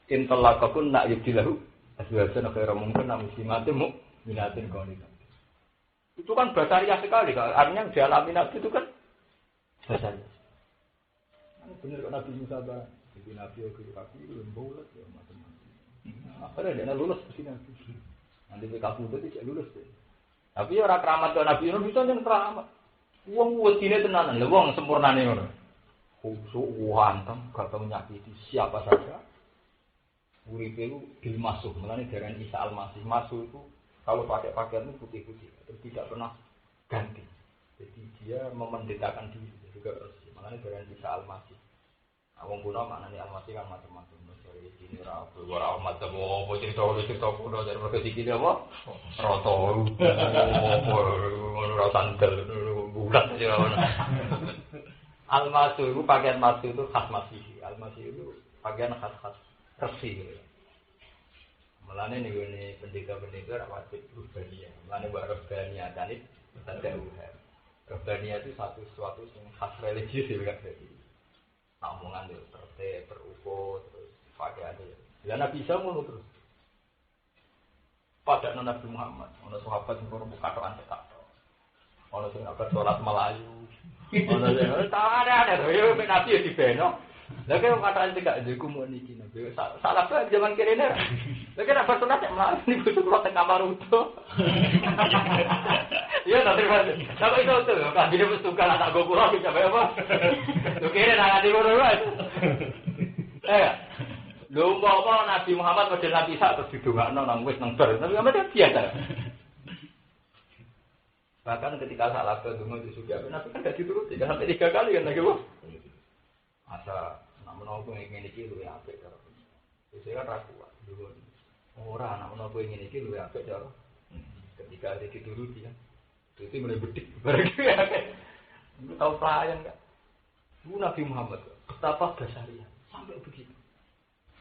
intalaka kunna dilau azwajan khairam min kunna muslimatin minatin qanitan. Itu kan basariah sekali kan. Artinya yang dialami Nabi itu kan basariah. Bener kok Nabi Musa bah, jadi Nabi yang kaki lembut ya macam-macam. Akhirnya dia lulus ke sini Nabi. Nanti PKP itu tidak lulus deh. Tapi orang keramat ke Nabi itu bisa yang keramat. Uang sini tenanan, uang sempurna nih orang. Khusus, anteng, gak tahu menyakiti siapa saja. Uripe itu bil masuh, mulane darani Isa al-Masih. Masuh itu kalau pakai pakaian itu putih-putih, terus tidak pernah ganti. Jadi dia memendetakan diri juga terus. Makanya darani Isa al-Masih. Wong kuno maknane al-Masih kan macam-macam. Dari sini ora macam apa cerita kuno dari mereka dikira apa? Roto. Ora sandal bulat aja. Al-Masih itu pakaian Masih itu khas Masih. Al-Masih itu pakaian khas-khas Resi. Mulane niku ne pendeta-pendeta ora wajib ruhbaniyah. Mulane wa ruhbaniyah tadi tanda uha. Ruhbaniyah itu sesuatu yang khas religius ya kan jadi. Omongan yo tertib, berukur, terus pakaiane. Lah Nabi Isa ngono terus. Pada Nabi Muhammad, ana sahabat sing ora katokan tetak. Ana sing abad salat Melayu. Ana sing ada yo Nabi yo dibeno. Lah kok katokan tegak iku mun iki Nabi. Salah banget zaman kene. Lah kok abad salat Melayu niku salat teng kamar utuh. Iya, nanti mas. Tapi itu tuh, kan dia mesti suka anak gue kurang bisa apa? Tuh kira nak di mana mas? Lu mau Nabi Muhammad model Nabi Isa terus didongakno nang wis nang bar. Tapi apa dia biasa. Bahkan ketika salah kedungo itu sudah, Nabi kan gak dituruti, sampai 3 kali kan lagi wah. Asa nak menunggu ingin iki luwe apik karo. Wis kan ra kuat dulu. Ora nak menunggu ingin iki luwe apik karo. Ketika ada dituruti kan. Itu mulai bedik bareng ya. Lu tahu pelayan enggak? Lu Nabi Muhammad betapa dasarnya sampai begitu.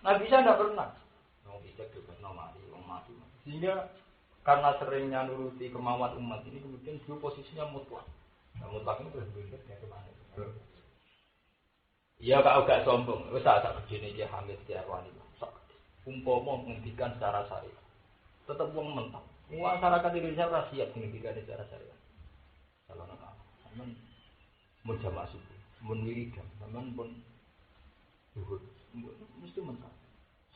Nabi Isa enggak pernah. Mau bisa bebas mati, wong mati. Sehingga karena seringnya nuruti kemauan umat ini kemudian dia posisinya mutlak. Nah, mutlak itu berbeda ya kemana? Iya kak agak sombong. Wes tak begini dia hamil dia wanita. Umpama menghentikan secara syariat. Tetap wong mentang. Masyarakat Indonesia ora siap pendidikan secara syariat. Kalau nak, teman mun jamaah subuh, mun wiridan, teman pun zuhur, mesti mentah.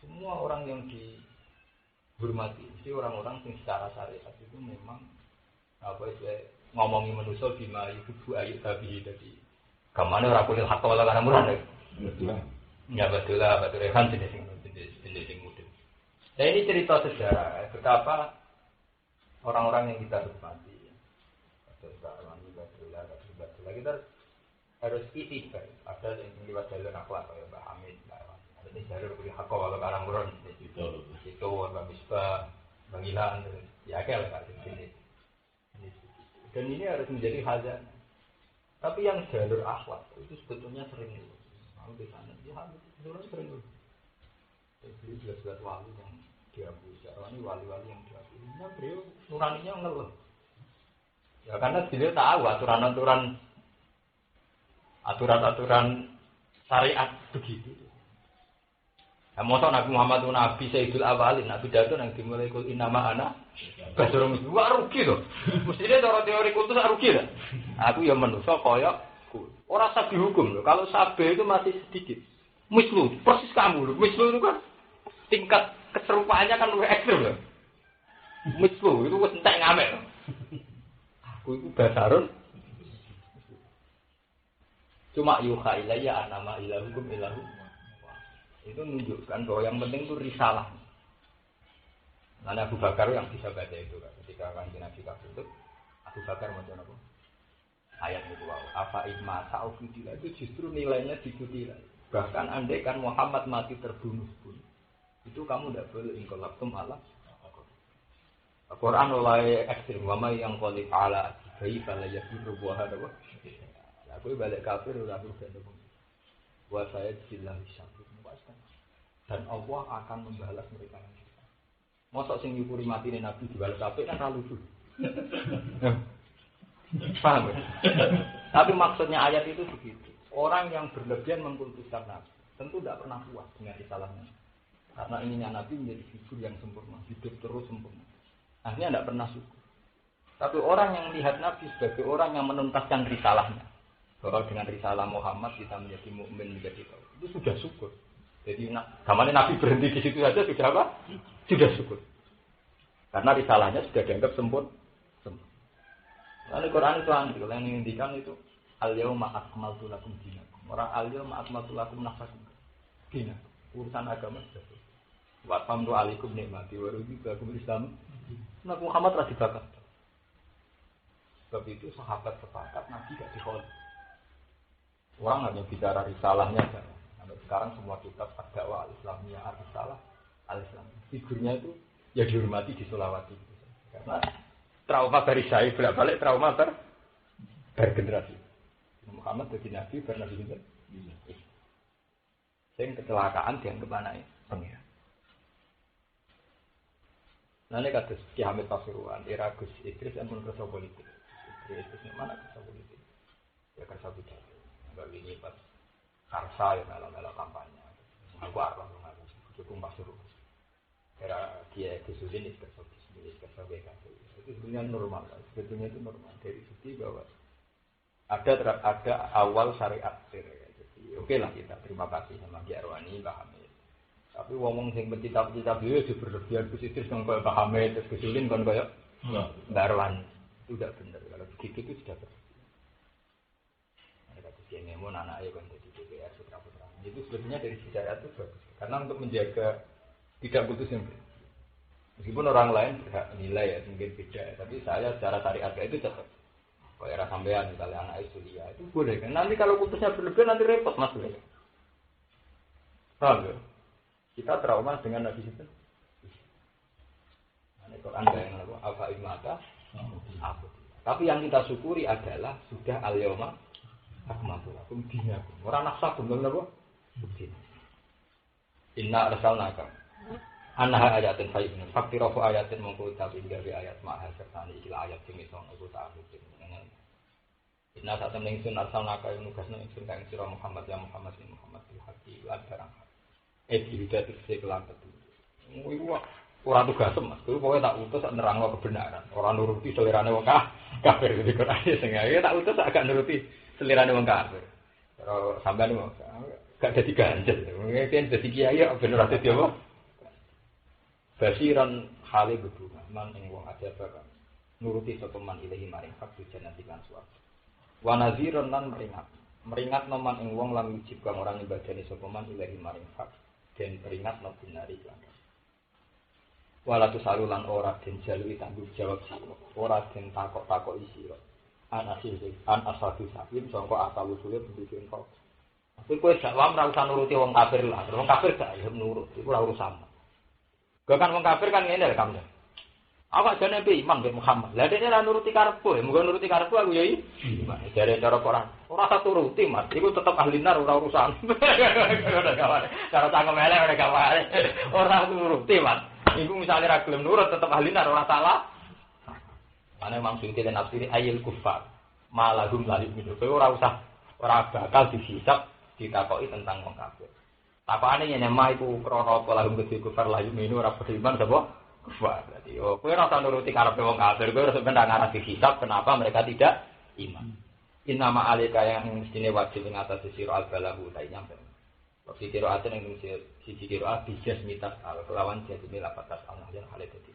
Semua orang yang dihormati, mesti orang-orang yang secara syariat itu memang apa itu ngomongi manusia bima yubu ayat tabi jadi. Kamane ora boleh hak wala kana murah. Betul. Ya betul lah, betul kan jenis mudah. Nah ini cerita sejarah betapa orang-orang yang kita hormati, kita harus itibar. Ada yang lewat jalur akhlak kayak Mbak Hamid, ada yang jalur kuliah hakau kalau karang buron itu Mbak Misbah, Bang Ilham, ya kayak lah sini. Dan ini harus menjadi khazanah. Tapi yang jalur akhlak itu sebetulnya sering dulu. Mau di sana, dia sering dulu. Jadi jelas-jelas wali yang diakui, sekarang ini wali-wali yang diakui. Nah, beliau nuraninya ngeluh. Ya karena beliau tahu aturan syariat begitu. Ya mosok Nabi Muhammad itu Nabi Sayyidul Awalin, Nabi Datu yang dimulai kul innama ana basyarun mislukum. Wah rugi loh. Mestinya cara teori kultus rugi lah. Aku ya manusia kaya ora sah dihukum loh. Kalau sabe itu masih sedikit. Mislu, persis kamu loh. Mislu itu kan tingkat keserupaannya kan lebih ekstrem loh. Mislu itu wis entek ngamek. Aku itu basarun. Cuma yuha ilayya anama ilahukum ilahu. Itu menunjukkan bahwa yang penting itu risalah. Nah, Abu Bakar yang bisa baca itu kan. Ketika akan Nabi kabur, Abu Bakar macam apa? Ayat itu wow. Apa ikma ta'ufidillah itu justru nilainya diikuti. Bahkan andai kan Muhammad mati terbunuh pun, itu kamu tidak boleh ingkolabtum Allah. Al-Quran mulai ekstrim. Wama yang qalib ala bayi pada yakin rubuah ada. Aku balik kafir udah berubah. Buat saya silah hisab. Dan Allah akan membalas mereka. Mosok sing nyukuri mati Nabi dibalas apik kan ra lucu. Paham ya? Tapi maksudnya ayat itu begitu. Orang yang berlebihan mengkultuskan Nabi tentu tidak pernah puas dengan kesalahannya. Karena ininya Nabi menjadi figur yang sempurna, hidup terus sempurna. Akhirnya tidak pernah syukur. Tapi orang yang melihat Nabi sebagai orang yang menuntaskan risalahnya, bahwa dengan risalah Muhammad kita menjadi mukmin, menjadi tahu, itu sudah syukur. Jadi gamane Nabi berhenti di situ saja sudah apa? Sudah syukur. Karena risalahnya sudah dianggap sempurna. Lalu Quran itu aneh, yang mengindikan itu al-yauma akmaltu lakum dinakum. Orang al-yauma akmaltu lakum nafsakum. Dinakum. Urusan agama sudah selesai. Wa tamtu alaikum nikmati wa raditu Islam. Nabi Muhammad ra dibakar. Sebab itu sahabat sepakat Nabi gak dikholif. Orang hanya bicara risalahnya saja. Sampai sekarang semua kitab dakwah al-Islamiyah, al-Risalah, al-Islam. Figurnya itu ya dihormati di Sulawesi. Karena trauma dari saya bolak-balik trauma bergenerasi. Muhammad jadi Nabi karena begitu. Sing kecelakaan dianggap anake pengira. Nah ini kados Ki Hamid Pasuruan, era Gus Idris ampun kersa politik. Idris mana kersa politik? Ya kersa bicara. Enggak ini pas karsa ya melo-melo kampanye. Aku arep ngaku cukup Pasuruan. Era dia kesulitan itu kersa BKP. Itu sebenarnya normal. Sebetulnya itu normal dari segi bahwa ada awal syariat. Jadi oke lah kita terima kasih sama Ki Arwani, Mbah Hamid. Tapi ngomong sing pencipta-pencipta beliau itu berlebihan positif yang kayak Mbah Hamid terus kesulin kan kayak Mbah Arwani. Itu tidak benar. Kalau begitu itu sudah berlebihan. Ada kata si Nemo anak ayah kan jadi DPR putra-putra. Itu sebetulnya dari syariat itu bagus. Karena untuk menjaga tidak putus yang berlebihan. Meskipun orang lain berhak nilai ya mungkin beda, tapi saya secara syariat itu tetap. Kalau era sampean misalnya anak Sulia itu boleh kan. Nanti kalau putusnya berlebihan nanti repot mas boleh. Paham ya? Kita trauma dengan Nabi itu. Nah, Quran bayang apa imata? Tapi yang kita syukuri adalah sudah al-yawma akmaltu lakum dinakum. Ora nafsa pun napa? Inna arsalnaka anha ayatin fayyun. Faktirofu ayatin mongko tapi gawe ayat maha sertane iki ayat sing iso aku tak mungkin. Inna saat temen ingsun arsalnaka nugasna ingsun ka sira Muhammad ya Muhammad bin Muhammad bil haqi lan barang. Hidayatul kelan tetu. Iku ora tugas Mas, kuwi pokoke tak utus sak nerangno kebenaran. Ora nuruti selerane wong kafir iki Quran sing ae tak utus agak nuruti selerane wong kafir. Kalau sampean gak dadi ganjel. Mungkin dadi kiai ben ora dadi apa? Basiran hale bebuka man ing wong aja bakal nuruti sapa man ilahi maring hak janati kan suwarga. Wa naziran lan meringat noman ing wong lam wujib kang ora nyembadani sapa man ilahi maring hak den peringat no binari kan. Wala tusalulan ora den jalui tanggung jawab sira. Ora den takok-takok sira. An asadu sakin sangka asal usule pendidikan kok. Tapi kowe dakwah ora usah nuruti wong kafir lah. Wong kafir gak nurut, iku ora urusan. Gak kan wong kafir kan ngene lho kamu. Awak jane pe iman be Muhammad. Lah dene ora nuruti karepku, ya muga nuruti karepku aku ya iman. Jare cara Quran. Ora usah turuti, Mas. Iku tetep ahli nar ora urusan. Ora gawale. Cara cangkem elek ora gawale. Ora nuruti, Mas. Iku misale ra gelem nurut tetep ahli nar ora salah. Ane maksud iki nafsiri ayil kufar. Malahum lalim itu. Ora usah ora bakal dihisab ditakoki tentang wong kafir. Takokane ngene mah iku krana apa lahum gede kufar lalim ini ora beriman sapa? Kufar. Berarti kowe ora usah nuruti karepe wong kafir. Kowe sebenarnya ngarah dihisab kenapa mereka tidak iman. Innama alika yang mestine wajib ing atas sira al-balahu ta nyampe. Wa fi qira'atin ing siji qira'ah bijaz mitas al-lawan jadi lafatas al-nahyan hale dadi.